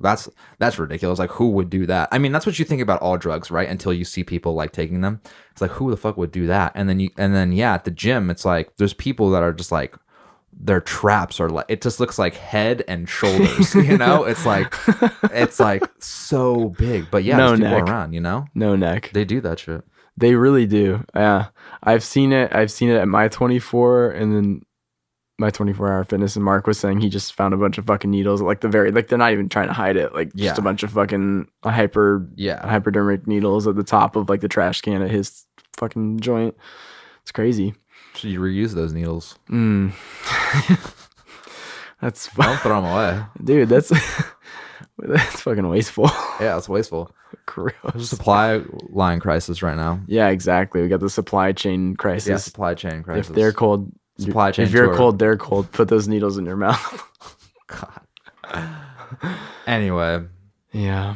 that's ridiculous. Like, who would do that? I mean, that's what you think about all drugs, right? Until you see people like taking them. It's like, who the fuck would do that? And then yeah, at the gym, it's like there's people that are just like their traps are like it just looks like head and shoulders. You know, it's like so big. But yeah, No there's people neck. around. You know, No neck. they do that shit. They really do. Yeah. I've seen it at my 24 and then my 24-hour fitness, and Mark was saying he just found a bunch of fucking needles at like they're not even trying to hide it. Like just Yeah. a bunch of fucking hypodermic needles at the top of like the trash can at his fucking joint. It's crazy. Should you reuse those needles? That's Don't throw them away. dude, that's fucking wasteful. Yeah, it's wasteful. There's a Gross. supply line crisis right now. Yeah, exactly. We got the supply chain crisis. Yeah, supply chain crisis. If they're cold, Supply chain if you're tour. cold, they're cold. Put those needles in your mouth. God. Anyway, Yeah.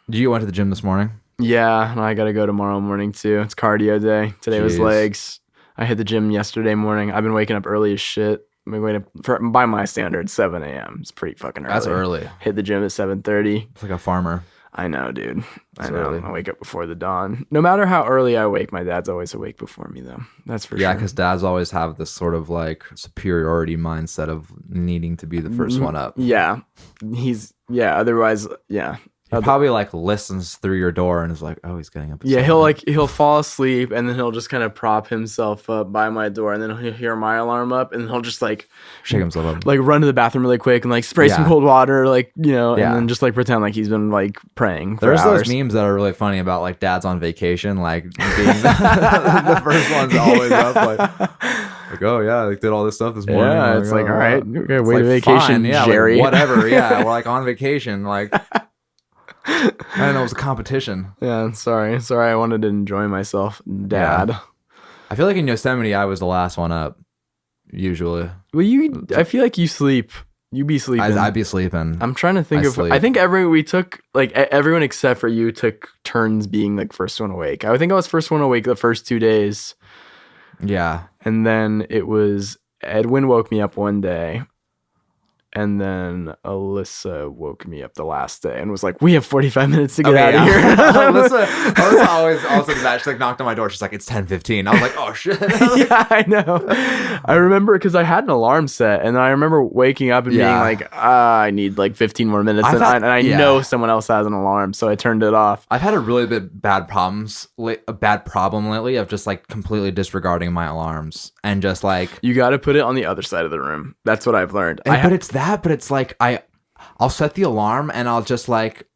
you went to the gym this morning? Yeah, and I gotta go tomorrow morning too. It's cardio day. Today was Jeez. legs. I hit the gym yesterday morning. I've been waking up early as shit. I've been waking up by my standards, 7 a.m. It's pretty fucking early. That's early. Hit the gym at 7:30. It's like a farmer. I know, dude. That's I know. early. I wake up before the dawn. No matter how early I wake, my dad's always awake before me, though. That's for Yeah, sure. because dads always have this sort of like superiority mindset of needing to be the first one up. Yeah, otherwise, yeah. He probably like listens through your door and is like, "Oh, he's getting up." at Yeah, 7. he'll fall asleep and then he'll just kind of prop himself up by my door and then he'll hear my alarm up and he'll just like shake himself up. like run to the bathroom really quick and like spray some Yeah. cold water, like, you know, Yeah. and then just like pretend like he's been like praying for There's hours. those memes that are really funny about like dads on vacation, like being the first one's always up, like oh yeah, like did all this stuff this morning. Yeah, it's like, oh, all right, wow. okay, It's way to like, vacation, fine, yeah, Jerry. like, whatever, yeah, we're like on vacation, like I didn't know it was a competition. Yeah, sorry, I wanted to enjoy myself, Dad. Yeah. I feel like in Yosemite, I was the last one up, usually. Well, I feel like you sleep. You be sleeping. I'd be sleeping. I'm trying to think sleep. I think everyone except for you took turns being like first one awake. I think I was first one awake the first 2 days. Yeah. And then it was Edwin woke me up one day. And then Alyssa woke me up the last day and was like, "We have 45 minutes to get out of here." Alyssa always also did that. She like knocked on my door. She's like, "It's 10:15." I was like, "Oh shit." Yeah, I know. I remember because I had an alarm set, and I remember waking up and being Yeah. like, "I need like 15 more minutes," I thought- and I yeah. know someone else has an alarm, so I turned it off. I've had a really bad problem lately of just like completely disregarding my alarms and just like. You got to put it on the other side of the room. That's what I've learned. But it's like I'll set the alarm and I'll just like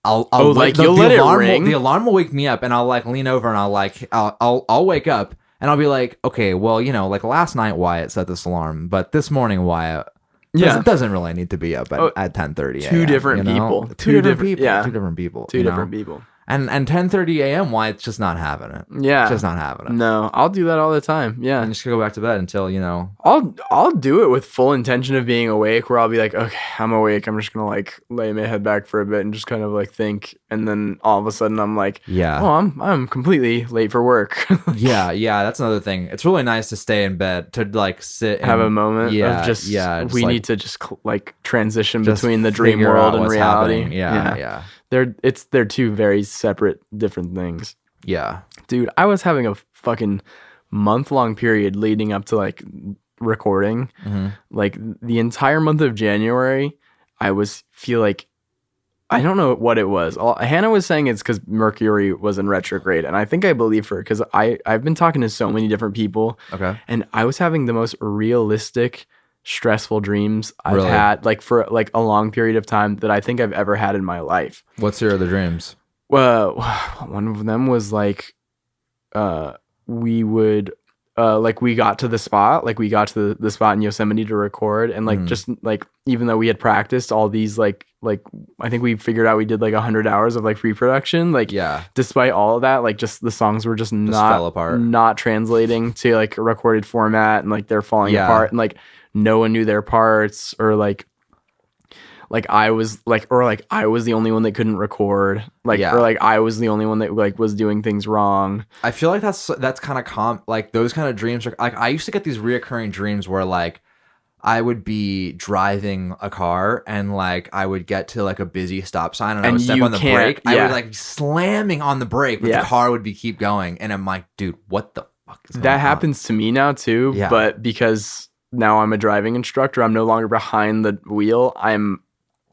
I'll like you'll let it ring? The alarm will wake me up and I'll like lean over and I'll wake up and I'll be like, okay, well, you know, like last night Wyatt set this alarm, but this morning Wyatt doesn't really need to be up at 10:30 a.m. Two different people. Two different people. Yeah. Two different people. Two different people. And 10:30 a.m. Wyatt's just not having it. Yeah. Just not having it. No, I'll do that all the time. Yeah. I'm just gonna go back to bed until, you know. I'll do it with full intention of being awake, where I'll be like, okay, I'm awake. I'm just gonna like lay my head back for a bit and just kind of like think, and then all of a sudden I'm like, Yeah. oh, I'm completely late for work. Yeah, that's another thing. It's really nice to stay in bed to like sit and Have a moment of just we like, need to just like transition just between the dream figure world out and what's reality. happening. Yeah. They're two very separate, different things. Yeah. Dude, I was having a fucking month-long period leading up to like recording. Mm-hmm. Like the entire month of January, feel like I don't know what it was. Hannah was saying it's because Mercury was in retrograde, and I think I believe her because I've been talking to so many different people. Okay. And I was having the most realistic, stressful dreams I've Really? had like for like a long period of time that I think I've ever had in my life. What's your other dreams? Well, one of them was like, we would like we got to the spot, like we got to the spot in Yosemite to record, and like just like even though we had practiced all these like I think we figured out we did like 100 hours of like pre-production, like Yeah. despite all of that, like just the songs were just fell apart. not translating to like a recorded format, and like they're falling Yeah. apart, and like no one knew their parts, or like I was like, or like I was the only one that couldn't record, like, Yeah. or like I was the only one that like was doing things wrong. I feel like that's kind of like those kind of dreams are like, I used to get these reoccurring dreams where like I would be driving a car and like I would get to like a busy stop sign and I would step on the brake. I would like be slamming on the brake, but the car would keep going, and I'm like, dude, what the fuck is going on? That happens to me now too, but because now I'm a driving instructor, I'm no longer behind the wheel.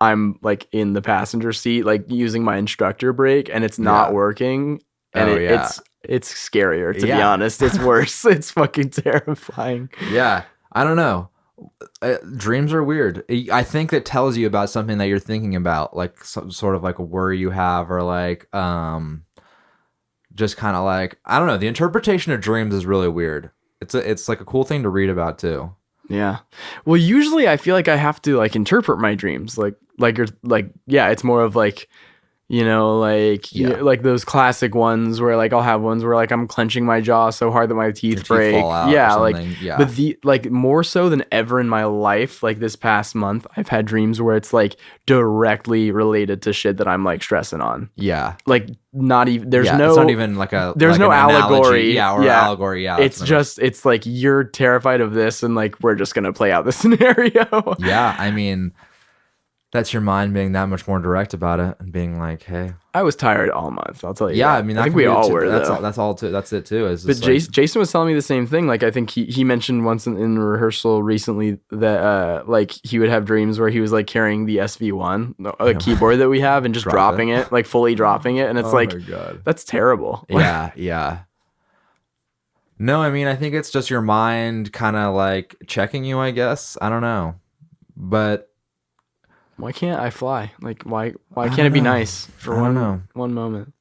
I'm like in the passenger seat, like using my instructor brake, and it's not working. And it's scarier, to be honest. It's worse. It's fucking terrifying. Yeah. I don't know. Dreams are weird. I think that tells you about something that you're thinking about, like some sort of like a worry you have, or like just kind of like, I don't know. The interpretation of dreams is really weird. It's like a cool thing to read about too. Yeah. Well, usually I feel like I have to like interpret my dreams. It's more of like, you know, like like those classic ones where like I'll have ones where like I'm clenching my jaw so hard that my teeth break. Fall out but the like more so than ever in my life, like this past month, I've had dreams where it's like directly related to shit that I'm like stressing on. Yeah. Like not even it's not even like there's no allegory. Allegory. Yeah. It's just it's like you're terrified of this, and like we're just gonna play out the scenario. Yeah, I mean, that's your mind being that much more direct about it and being like, hey. I was tired all month, I'll tell you. Yeah, I mean, I think we all were. That's it too. But Jason was telling me the same thing. Like, I think he mentioned once in rehearsal recently that like he would have dreams where he was like carrying the SV1, the keyboard that we have, and just dropping it, like fully dropping it. And it's my God. That's terrible. Yeah, yeah. No, I mean, I think it's just your mind kind of like checking you, I guess. I don't know. But why can't I fly? Like, why can't it be nice for one moment?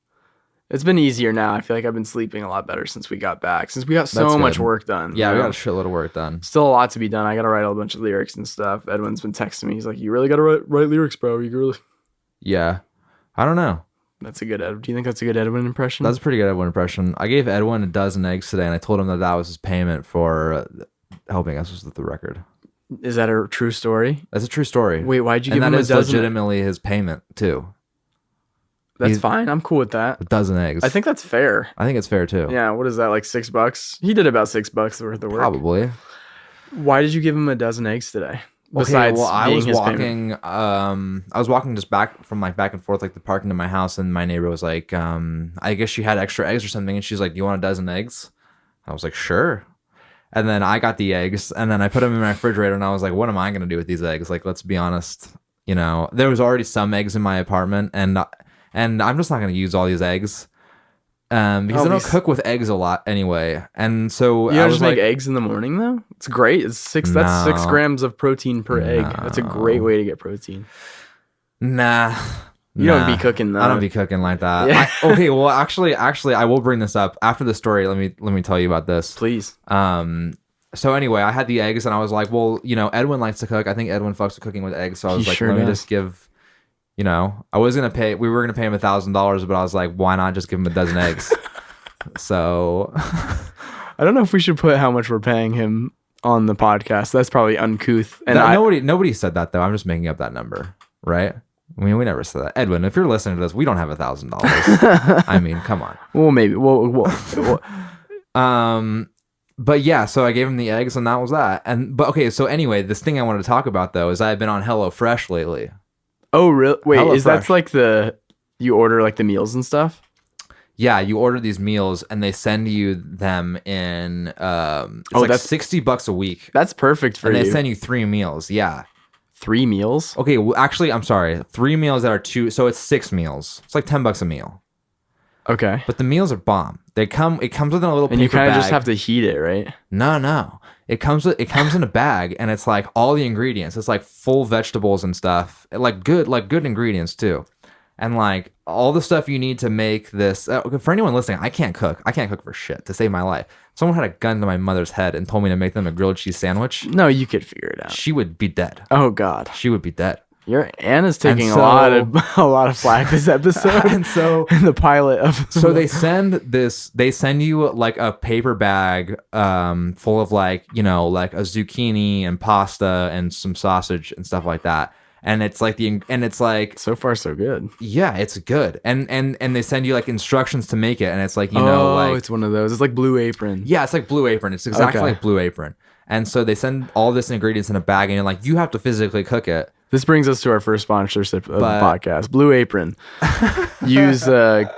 It's been easier now. I feel like I've been sleeping a lot better since we got back. Since we got so much work done. Yeah, we got a shitload of work done. Still a lot to be done. I got to write a bunch of lyrics and stuff. Edwin's been texting me. He's like, "You really got to write lyrics, bro. You really?" Yeah, I don't know. That's a good Edwin. Do you think that's a good Edwin impression? That's a pretty good Edwin impression. I gave Edwin a dozen eggs today, and I told him that was his payment for helping us with the record. Is that a true story? That's a true story. Wait, why'd you give him a dozen? And that is legitimately his payment, too. That's fine. I'm cool with that. A dozen eggs. I think that's fair. I think it's fair, too. Yeah, what is that, like $6? He did about $6 worth of work. Probably. Why did you give him a dozen eggs today? Besides I was walking just back and forth, like the parking to my house, and my neighbor was like, I guess she had extra eggs or something, and she's like, "You want a dozen eggs?" I was like, "Sure." And then I got the eggs, and then I put them in my refrigerator, and I was like, what am I going to do with these eggs? Like, let's be honest. You know, there was already some eggs in my apartment, and I'm just not going to use all these eggs because I don't cook with eggs a lot anyway. And so I just make eggs in the morning, though? It's great. That's 6 grams of protein per egg. That's a great way to get protein. Nah. You don't be cooking though. I don't be cooking like that. Yeah. Okay, well, actually, I will bring this up after the story. Let me tell you about this, please. So anyway, I had the eggs, and I was like, well, you know, Edwin likes to cook. I think Edwin fucks with cooking with eggs. So I was like, let me just give, you know, we were gonna pay him $1,000, but I was like, why not just give him a dozen eggs? So I don't know if we should put how much we're paying him on the podcast. That's probably uncouth. And nobody said that though. I'm just making up that number, right? I mean, we never said that. Edwin, if you're listening to this, we don't have $1,000. I mean, come on. Well, maybe. But yeah, so I gave him the eggs, and that was that. But okay, so anyway, this thing I wanted to talk about though is I've been on HelloFresh lately. Oh, really? Wait, is that like you order like the meals and stuff? Yeah, you order these meals, and they send you them in. That's $60 a week. That's perfect for you. And they send you 3 meals. Yeah. 3 meals? Okay, well, actually, I'm sorry. 3 meals that are 2, so it's 6 meals. It's like $10 a meal. Okay. But the meals are bomb. It comes with a little paper bag. And you kind of just have to heat it, right? No. It comes in a bag, and it's like all the ingredients. It's like full vegetables and stuff. Like good ingredients too. and like all the stuff you need to make this. For anyone listening, I can't cook. I can't cook for shit to save my life. If someone had a gun to my mother's head and told me to make them a grilled cheese sandwich, No, you could figure it out. she would be dead. Oh God, She would be dead. Anna's taking so- a lot of flack this episode. And so in the pilot of So they send you like a paper bag full of like, you know, like a zucchini and pasta and some sausage and stuff like that. And it's like so far so good. yeah, it's good. And they send you like instructions to make it, and it's like, you know, like it's one of those. It's like Blue Apron. yeah, it's like Blue Apron. It's exactly Okay. like Blue Apron. And so they send all this ingredients in a bag, and you're like, you have to physically cook it. This brings us to our first sponsorship of the podcast, Blue Apron. use checkout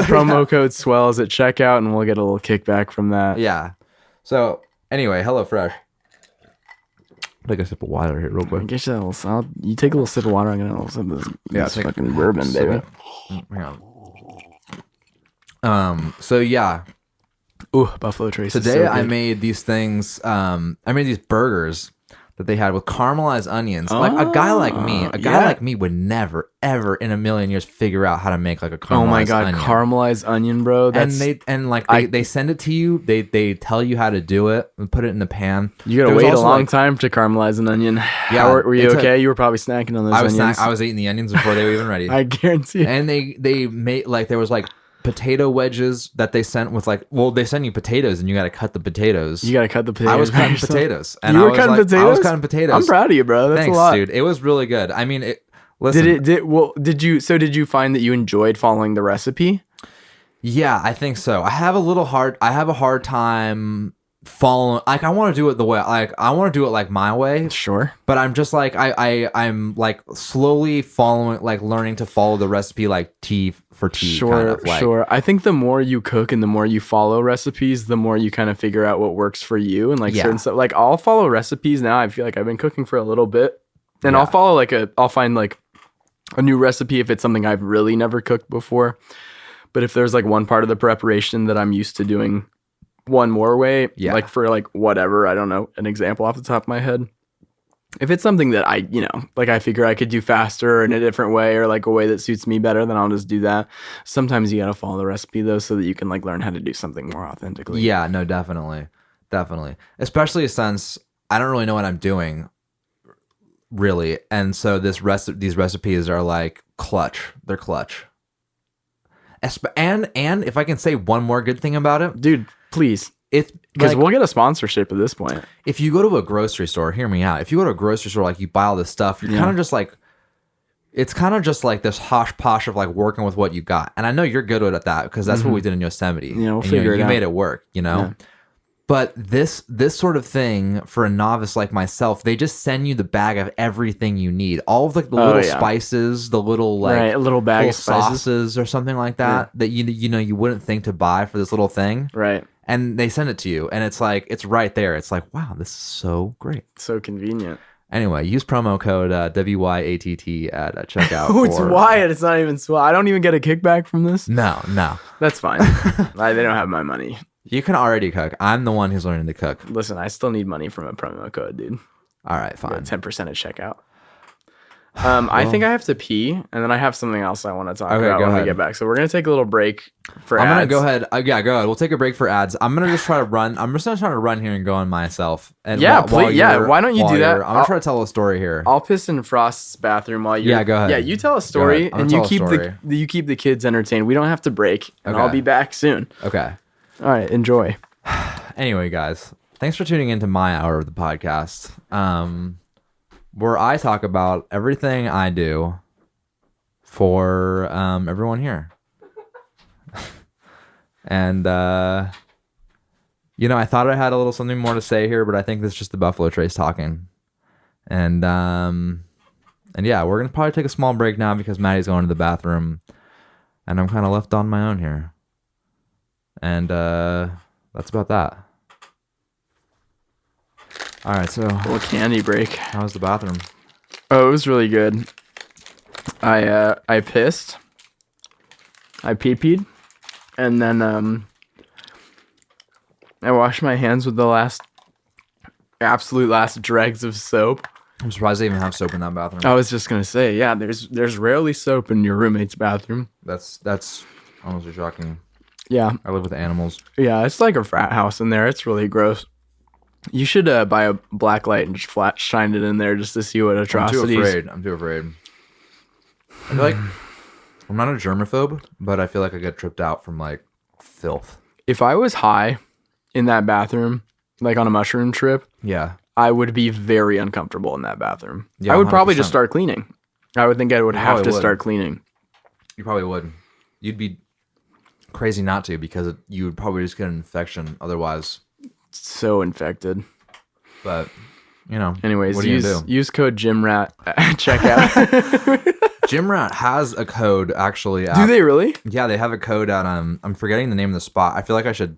promo code swells at checkout, and we'll get a little kickback from that. Yeah. So anyway, HelloFresh. Take a sip of water here real quick. Get you that little. You take a little sip of water. I'm gonna have a little sip of this take fucking bourbon, baby. Hang on. So yeah. Ooh, Buffalo Trace. Today I made these things. I made these burgers that they had with caramelized onions. Like a guy like me would never, ever in a million years figure out how to make like a caramelized onion. Oh my God, caramelized onion, bro. They send it to you. They tell you how to do it and put it in the pan. You gotta wait a long time to caramelize an onion. Yeah, were you okay? You were probably snacking on those onions. I was eating the onions before they were even ready. I guarantee. And they made like there was like potato wedges that they sent with like, well, they send you potatoes and you got to cut the potatoes. You got to cut the potatoes. I was cutting potatoes. And you were cutting potatoes? I was cutting potatoes. I'm proud of you, bro. That's Thanks, a lot. dude. It was really good. I mean, listen. Did you find that you enjoyed following the recipe? Yeah, I think so. I have a hard time following, like I want to do it the way, like I want to do it like my way. Sure. But I'm just like I'm like slowly following, like learning to follow the recipe like T for T. Sure, kind of, like. Sure. I think the more you cook and the more you follow recipes, the more you kind of figure out what works for you and like certain stuff. Like I'll follow recipes now. I feel like I've been cooking for a little bit, and I'll follow I'll find like a new recipe if it's something I've really never cooked before. But if there's like one part of the preparation that I'm used to doing one more way, like for like whatever, I don't know, an example off the top of my head. If it's something that I, you know, like I figure I could do faster or in a different way or like a way that suits me better, then I'll just do that. Sometimes you got to follow the recipe though, so that you can like learn how to do something more authentically. Yeah, no, definitely. Especially since I don't really know what I'm doing really. And so these recipes are like clutch. They're clutch. And if I can say one more good thing about it, dude, please. It's because like, we'll get a sponsorship at this point. If you go to a grocery store, hear me out. If you go to a grocery store, like you buy all this stuff, you're kind of just like, it's kind of just like this hosh posh of like working with what you got. And I know you're good at that because that's what we did in Yosemite. Yeah, we'll figure it out. You made it work, you know? Yeah. But this sort of thing for a novice like myself, they just send you the bag of everything you need. All of like the little spices, the little like a little bag of sauces or something like that that you know you wouldn't think to buy for this little thing. Right. And they send it to you, and it's like it's right there. It's like, wow, this is so great, so convenient. Anyway, use promo code WYATT at checkout. Oh, it's Wyatt. It's not even swell. I don't even get a kickback from this. No, that's fine. They don't have my money. You can already cook. I'm the one who's learning to cook. Listen, I still need money from a promo code, dude. All right, fine. 10% at checkout. I think I have to pee, and then I have something else I want to talk about when we get back. So we're gonna take a little break for ads. I'm gonna go ahead. Go ahead. We'll take a break for ads. I'm gonna just try to run. I'm just gonna try to run here and go on myself. And please. Why don't you do that? I'm gonna try to tell a story here. I'll piss in Frost's bathroom while you. Yeah, go ahead. Yeah, you tell a story, and you keep the kids entertained. We don't have to break, and I'll be back soon. Okay. All right. Enjoy. Anyway, guys, thanks for tuning into my hour of the podcast. Where I talk about everything I do for everyone here. And, you know, I thought I had a little something more to say here, but I think this is just the Buffalo Trace talking. And yeah, we're going to probably take a small break now because Maddie's going to the bathroom. And I'm kind of left on my own here. And that's about that. All right, so a little candy break. How was the bathroom? Oh, it was really good. I pissed. I pee-peed, and then I washed my hands with the absolute last dregs of soap, I'm surprised they even have soap in that bathroom. I was just gonna say, yeah, there's rarely soap in your roommate's bathroom. That's honestly shocking. Yeah, I live with animals. yeah, it's like a frat house in there. It's really gross. You should buy a black light and just flat shine it in there just to see what atrocities. I'm too afraid. I feel like I'm not a germaphobe, but I feel like I get tripped out from like filth. If I was high in that bathroom, like on a mushroom trip, Yeah. I would be very uncomfortable in that bathroom. Yeah, I would probably just 100%. start cleaning. I would think I would have probably to would. start cleaning. You probably would. You'd be crazy not to because you would probably just get an infection otherwise. So infected. But, you know. Anyways, what are you gonna do? use code GYMRAT at checkout. Gymrat has a code actually. Do they really? Yeah, they have a code at I'm forgetting the name of the spot. I feel like I should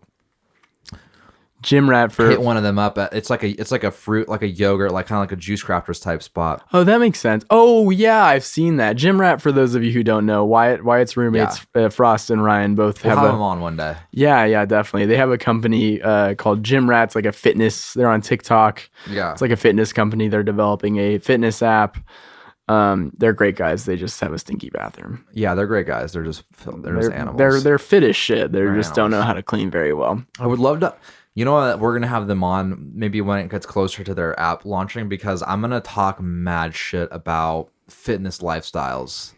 GYMRAT for hit one of them up. It's like a fruit, like a yogurt, like kind of like a juice crafters type spot. Oh, that makes sense. Oh, yeah, I've seen that. GYMRAT, for those of you who don't know, Wyatt's roommates, Frost and Ryan, both We'll have have them on one day. Yeah, definitely. They have a company called GYMRAT. It's like a fitness. They're on TikTok. Yeah. It's like a fitness company. They're developing a fitness app. They're great guys. They just have a stinky bathroom. Yeah, they're great guys. They're just animals. They're fit as shit. They just don't know animals. how to clean very well. I would love to. You know what? We're gonna have them on maybe when it gets closer to their app launching because I'm gonna talk mad shit about fitness lifestyles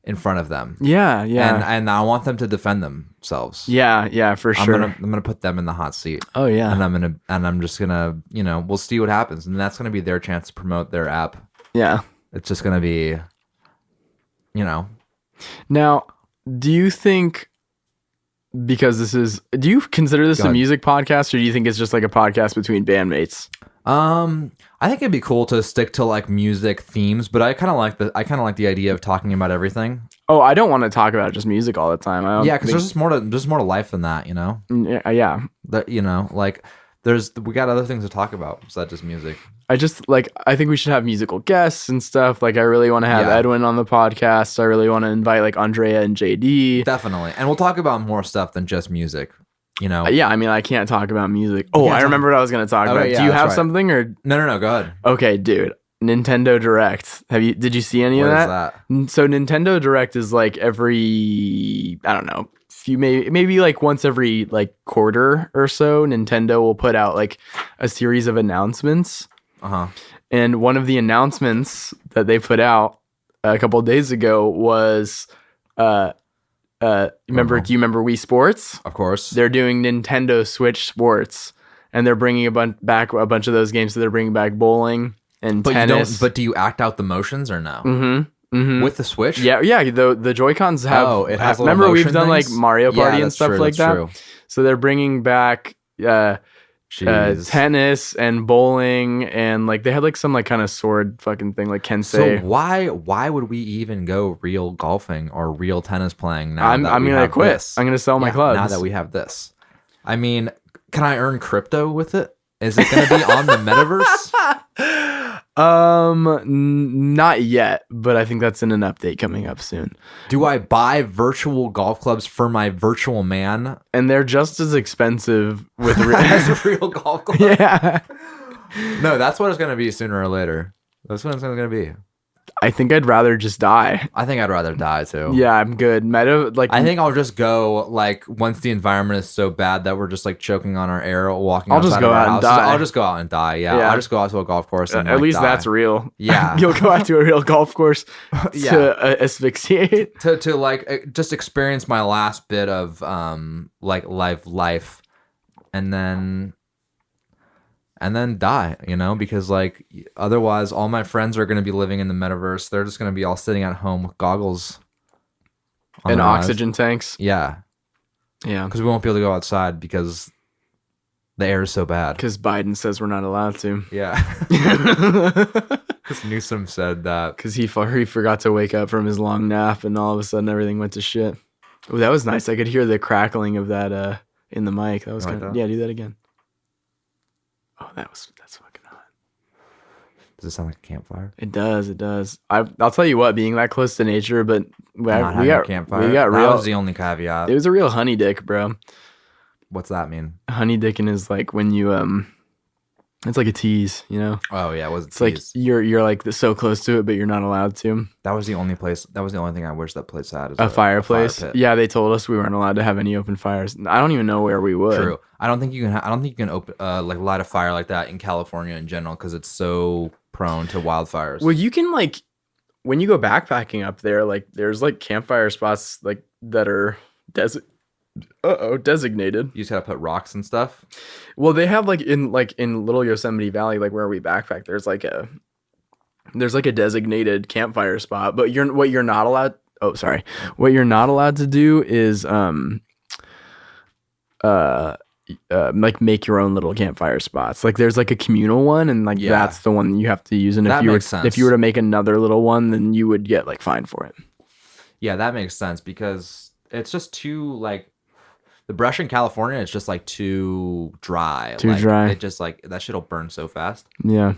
in front of them. Yeah. And I want them to defend themselves. Yeah, for sure. I'm gonna put them in the hot seat. Oh yeah. And I'm just gonna, we'll see what happens, and that's gonna be their chance to promote their app. Yeah. It's just gonna be, Now, do you think, because do you consider this Go a ahead. music podcast, or do you think it's just like a podcast between bandmates? I think it'd be cool to stick to like music themes, but I kind of like the idea of talking about everything. Oh, I don't want to talk about just music all the time. Yeah, because there's just more to life than that, Yeah. That like we got other things to talk about besides just music. I think we should have musical guests and stuff. Like, I really want to have Yeah. Edwin on the podcast. I really want to invite like Andrea and JD. Definitely, and we'll talk about more stuff than just music. Yeah, I mean, I can't talk about music. Oh, can't I talk- remember what I was going to talk Oh, about. yeah, Do you that's have right. something or? No, go ahead. Okay, dude. Nintendo Direct. Did you see any What of is that? that? So Nintendo Direct is like every, I don't know, maybe like once every like quarter or so, Nintendo will put out like a series of announcements. Uh-huh. And one of the announcements that they put out a couple of days ago was, do you remember Wii Sports? Of course. They're doing Nintendo Switch Sports, and they're bringing back a bunch of those games. So they're bringing back bowling and tennis. But do you act out the motions or no? Mm-hmm. With the Switch? Yeah. The Joy-Cons have. Oh, it has little remember, we've motion done things? like Mario Party and that's stuff true, like that's that. true. So they're bringing back Jeez. tennis and bowling, and like they had like some like kind of sword fucking thing like So Kensei. why would we even go real golfing or real tennis playing now? I'm gonna quit. I'm gonna sell my clubs now that we have this. I mean, can I earn crypto with it? Is it going to be on the metaverse? Not yet, but I think that's in an update coming up soon. Do I buy virtual golf clubs for my virtual man And they're just as expensive with as a real golf club? yeah. No, that's what it's going to be sooner or later. That's what it's going to be. I think I'd rather just die. I think I'd rather die too. Yeah, I'm good. I think I'll just go like once the environment is so bad that we're just like choking on our air walking. I'll just outside go of our out and houses. die. I'll just go out and die. Yeah, Yeah. I'll just go out to a golf course and at least die. that's real. Yeah. You'll go out to a real golf course Yeah. to asphyxiate. to like just experience my last bit of like life, and then die, because like otherwise all my friends are going to be living in the metaverse. They're just going to be all sitting at home with goggles on And their eyes. oxygen tanks. Yeah, Yeah. because we won't be able to go outside because the air is so bad. Because Biden says we're not allowed to. Yeah. Because Newsom said that. Because he forgot to wake up from his long nap, and all of a sudden everything went to shit. Oh, that was nice. I could hear the crackling of that in the mic. That was You like kind of that? yeah. Do that again. Oh, that's fucking hot. Does it sound like a campfire? It does. I'll tell you what, being that close to nature, but we Not having a got campfire. we got That real. was the only caveat. It was a real honey dick, bro. What's that mean? Honey dicking is like when you It's like a tease, you know. Oh yeah, it was. It's like you're like so close to it, but you're not allowed to. That was the only place. That was the only thing I wish that place had. Is A fireplace. fire pit. Yeah, they told us we weren't allowed to have any open fires. I don't even know where we would. True. I don't think you can. I don't think you can open like light a fire like that in California in general because it's so prone to wildfires. Well, you can like when you go backpacking up there, like there's like campfire spots like that are designated. You just gotta put rocks and stuff. Well, they have like in Little Yosemite Valley, like where we backpack, there's like a designated campfire spot. But what you're not allowed to do is like make your own little campfire spots. Like there's like a communal one, and like that's the one you have to use. And that if you were to make another little one, then you would get like fined for it. Yeah, that makes sense because it's just too like the brush in California. It's just like too dry. It just like that shit'll burn so fast. Yeah,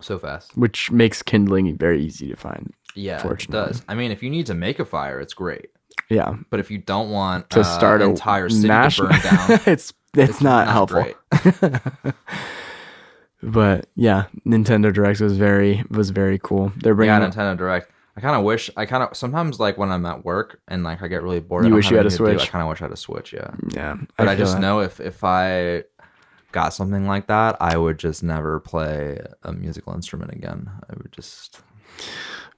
so fast. Which makes kindling very easy to find. Yeah, it does. I mean, if you need to make a fire, it's great. Yeah, but if you don't want to start an entire city to burn down, it's not helpful. But yeah, Nintendo Direct was very cool. They're bringing Nintendo Direct. Sometimes like when I'm at work and like I get really bored. You wish you had a Switch. I kind of wish I had a Switch. Yeah. Yeah. But I just know if I got something like that, I would just never play a musical instrument again. I would just.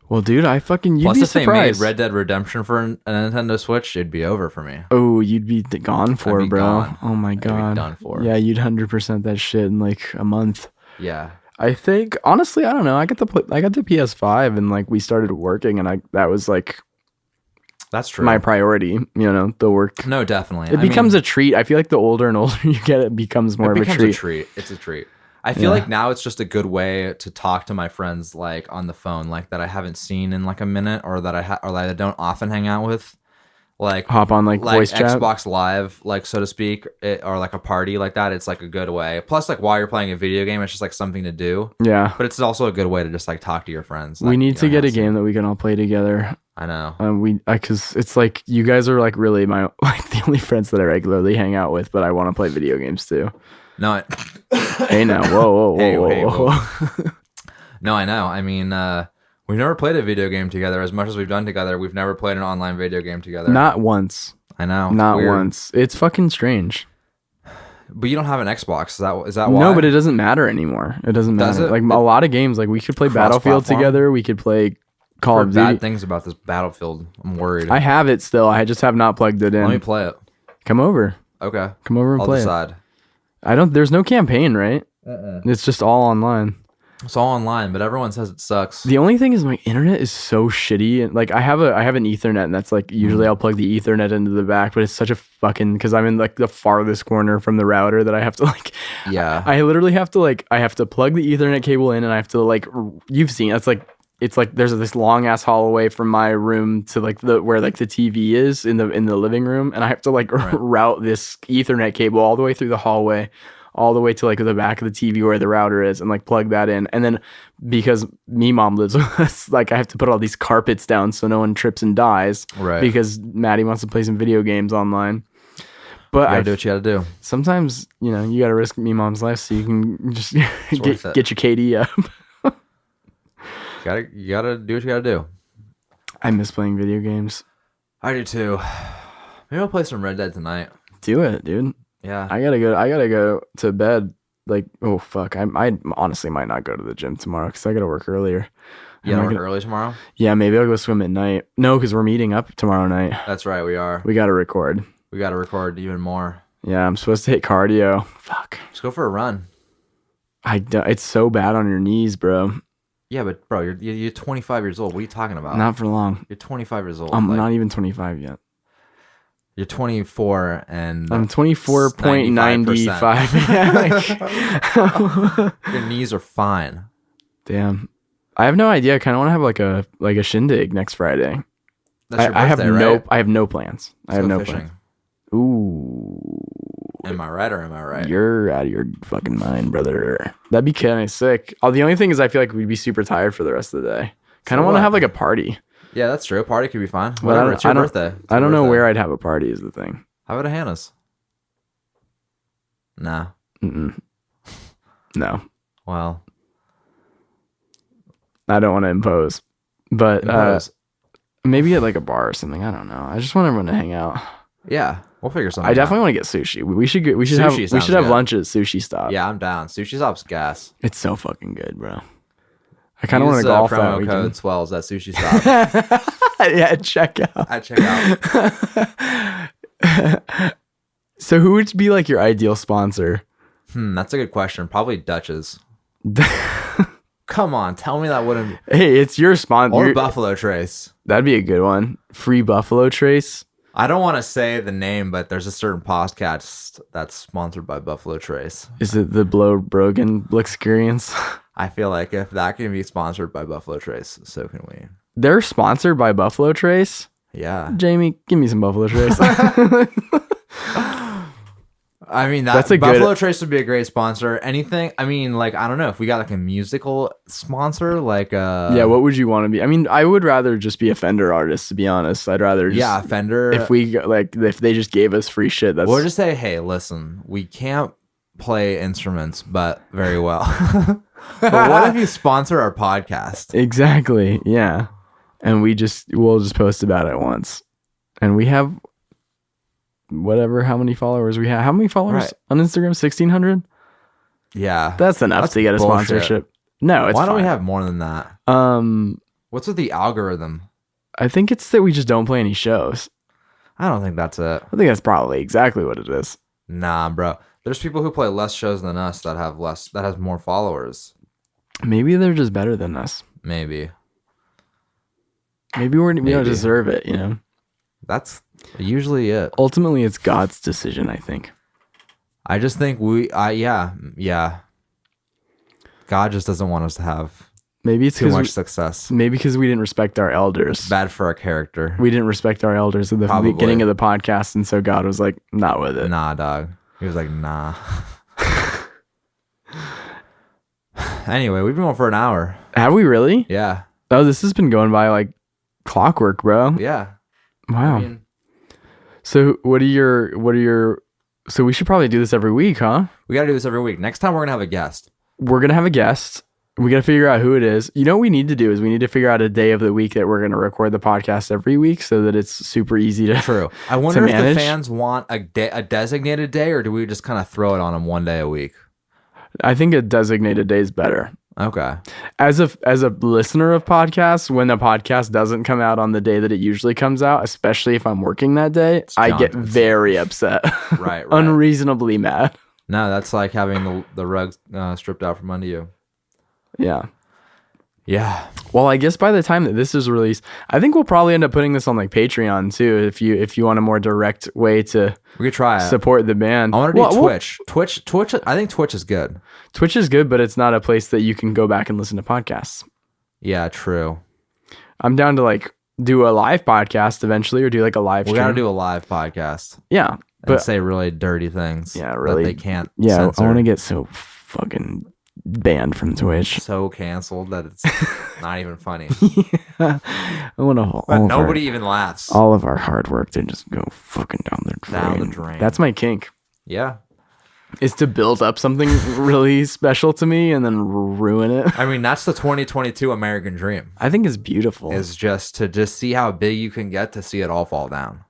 Well, dude, you'd Plus, be if surprised. they made Red Dead Redemption for a Nintendo Switch, it'd be over for me. Oh, you'd be gone for, bro. Gone. Oh my god. I'd be done for. Yeah, you'd 100% that shit in like a month. Yeah. I think honestly, I don't know. I got the PS5 and like we started working, and that was like. That's true. My priority, the work. No, definitely. It becomes a treat. I feel like the older and older you get, it becomes more of a treat. It's a treat. I feel like now it's just a good way to talk to my friends like on the phone, like that I haven't seen in like a minute, or that I don't often hang out with. Like hop on like voice chat, Xbox Live, like so to speak, or like a party like that. It's like a good way. Plus, like while you're playing a video game, it's just like something to do. Yeah, but it's also a good way to just like talk to your friends. We need to get a game that we can all play together. I know. Because it's like you guys are like really my like the only friends that I regularly hang out with, but I want to play video games too. No. Hey now, whoa. No, I know. I mean, we've never played a video game together. As much as we've done together, we've never played an online video game together. Not once. I know. Not once. It's fucking strange. But you don't have an Xbox. Is that why? No, but it doesn't matter anymore. It doesn't matter. Does it? Like a lot of games, like we could play Battlefield together. We could play Call of Duty. Bad things about this Battlefield. I'm worried. I have it still. I just have not plugged it in. Let me play it. Come over. Okay. Come over and play decide. There's no campaign, right? It's just all online. It's all online, but everyone says it sucks. The only thing is my internet is so shitty, and like I have an Ethernet, and that's like usually I'll plug the Ethernet into the back, but it's such a fucking because I'm in like the farthest corner from the router that I have to like. Yeah. I literally have to plug the Ethernet cable in, and I have to like you've seen it's like there's this long ass hallway from my room to like where like the TV is in the living room, and I have to like route this Ethernet cable all the way through the hallway, all the way to like the back of the TV where the router is, and like plug that in. And then because me mom lives with us, like I have to put all these carpets down so no one trips and dies. Right. Because Maddie wants to play some video games online. But I do what you gotta do. Sometimes you gotta risk me mom's life so you can just get your KD up. You gotta do what you gotta do. I miss playing video games. I do too. Maybe I'll play some Red Dead tonight. Do it, dude. Yeah. I gotta go to bed. Like, oh fuck. I honestly might not go to the gym tomorrow because I gotta work earlier. You gotta work early tomorrow? Yeah, maybe I'll go swim at night. No, because we're meeting up tomorrow night. That's right, we are. We gotta record. We gotta record even more. Yeah, I'm supposed to hit cardio. Fuck. Just go for a run. It's so bad on your knees, bro. Yeah, but bro, you're 25 years old. What are you talking about? Not for long. You're 25 years old. I'm not even 25 yet. You're 24 and I'm 24.95. Your knees are fine. Damn. I have no idea. I kind of want to have like a shindig next Friday. That's your birthday, right? I have no plans. I have no fishing. plans. Ooh. Am I right or am I right? You're out of your fucking mind, brother. That'd be kind of sick. The only thing is I feel like we'd be super tired for the rest of the day. Kind of want to have like a party. Yeah, that's true. A party could be fine. Well, Whatever. It's your birthday. I don't know where I'd have a party is the thing. How about a Hannah's? Nah. Mm-mm. No, Well, I don't want to impose, but impose. maybe at like a bar or something. I don't know. I just want everyone to hang out. Yeah, we'll figure something. I definitely out. want to get sushi. We should Sushi sounds have good. lunch at Sushi Stop. Yeah, I'm down. Sushi Stop's gas. It's so fucking good, bro. I kind of want Use, to golf that promo weekend. code swells at Sushi Stop. Yeah, check out. I check out. So who would be like your ideal sponsor? That's a good question. Probably Dutch's. Come on, tell me that wouldn't. Hey, it's your sponsor. Or Buffalo Trace. That'd be a good one. Free Buffalo Trace. I don't want to say the name, but there's a certain podcast that's sponsored by Buffalo Trace. Is it the Blow Brogan Experience? I feel like if that can be sponsored by Buffalo Trace, so can we. They're sponsored by Buffalo Trace. Yeah. Jamie, give me some Buffalo Trace. I mean, That's a Buffalo good- Trace would be a great sponsor. Anything, I mean, like, I don't know, if we got like a musical sponsor, like Yeah, what would you want to be? I mean, I would rather just be a Fender artist, to be honest. I'd rather just, yeah, Fender. if we like, if they just gave us free shit, that's We'll just say, hey, listen, we can't play instruments, but very well. But what if you sponsor our podcast? exactly, yeah. And we'll just post about it once, and we have whatever, how many followers we have. How many followers Right. on Instagram? 1,600. Yeah. That's enough That's to get a bullshit. sponsorship. No, it's Why don't we fine. have more than that? What's with the algorithm? I think it's that we just don't play any shows. I don't think that's it. I think that's probably exactly what it is. Nah, bro. There's people who play less shows than us that has more followers. Maybe they're just better than us. Maybe. Maybe we don't Maybe. deserve it, you know? That's usually it. Ultimately, it's God's decision, I think. I just think yeah. God just doesn't want us to have Maybe it's too much success. maybe because we didn't respect our elders. Bad for our character. We didn't respect our elders at the Probably. beginning of the podcast, and so God was like, not with it. Nah, dog. He was like, nah. Anyway, we've been going for an hour. Have we really? Yeah. Oh, this has been going by like clockwork, bro. Yeah. Wow. I mean, So what are your so we should probably do this every week, huh? we got to do this every week. Next time we're going to have a guest. We're going to have a guest. We got to figure out who it is. You know what we need to do is we need to figure out a day of the week that we're going to record the podcast every week so that it's super easy to True. I wonder to if manage. the fans want a designated day, or do we just kind of throw it on them one day a week? I think a designated day is better. Okay. As a listener of podcasts, when the podcast doesn't come out on the day that it usually comes out, especially if I'm working that day, I get jaundiced. very upset. Right. Unreasonably mad. No, that's like having the rug stripped out from under you. Yeah. Yeah. Well, I guess by the time that this is released, I think we'll probably end up putting this on like Patreon too. If you want a more direct way to We could try it. support the band, I want to do Well, Twitch. Twitch. I think Twitch is good. Twitch is good, but it's not a place that you can go back and listen to podcasts. Yeah, true. I'm down to like do a live podcast eventually, or do like a live We stream. got to do a live podcast Yeah, and but say really dirty things. Yeah, really. That they can't. yeah, Censor. I want to get so fucking banned from Twitch. So canceled that it's not even funny. I want to. But nobody even laughs. All of our hard work to just go fucking down the drain. Down the drain. That's my kink. Yeah. Is to build up something really special to me and then ruin it. I mean, that's the 2022 American dream. I think it's beautiful. Is just to see how big you can get to see it all fall down.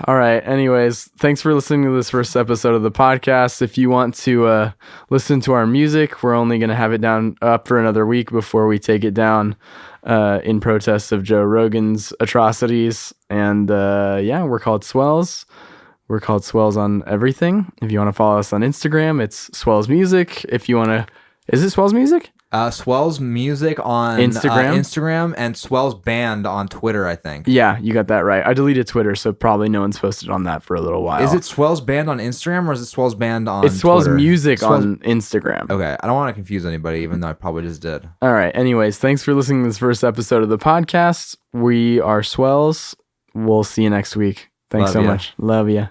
All right. Anyways, thanks for listening to this first episode of the podcast. If you want to listen to our music, we're only going to have it up for another week before we take it down in protest of Joe Rogan's atrocities. And yeah, we're called Swells. We're called Swells on everything. If you want to follow us on Instagram, it's Swells Music. If you want to, is it Swells Music? Swells Music on Instagram and Swells Band on Twitter, I think. Yeah, you got that right. I deleted Twitter, so probably no one's posted on that for a little while. Is it Swells Band on Instagram or is it Swells Band on It's Swells Twitter? Music Swells- on Instagram. Okay, I don't want to confuse anybody, even though I probably just did. All right. Anyways, thanks for listening to this first episode of the podcast. We are Swells. We'll see you next week. Thanks Love so ya. much. Love ya.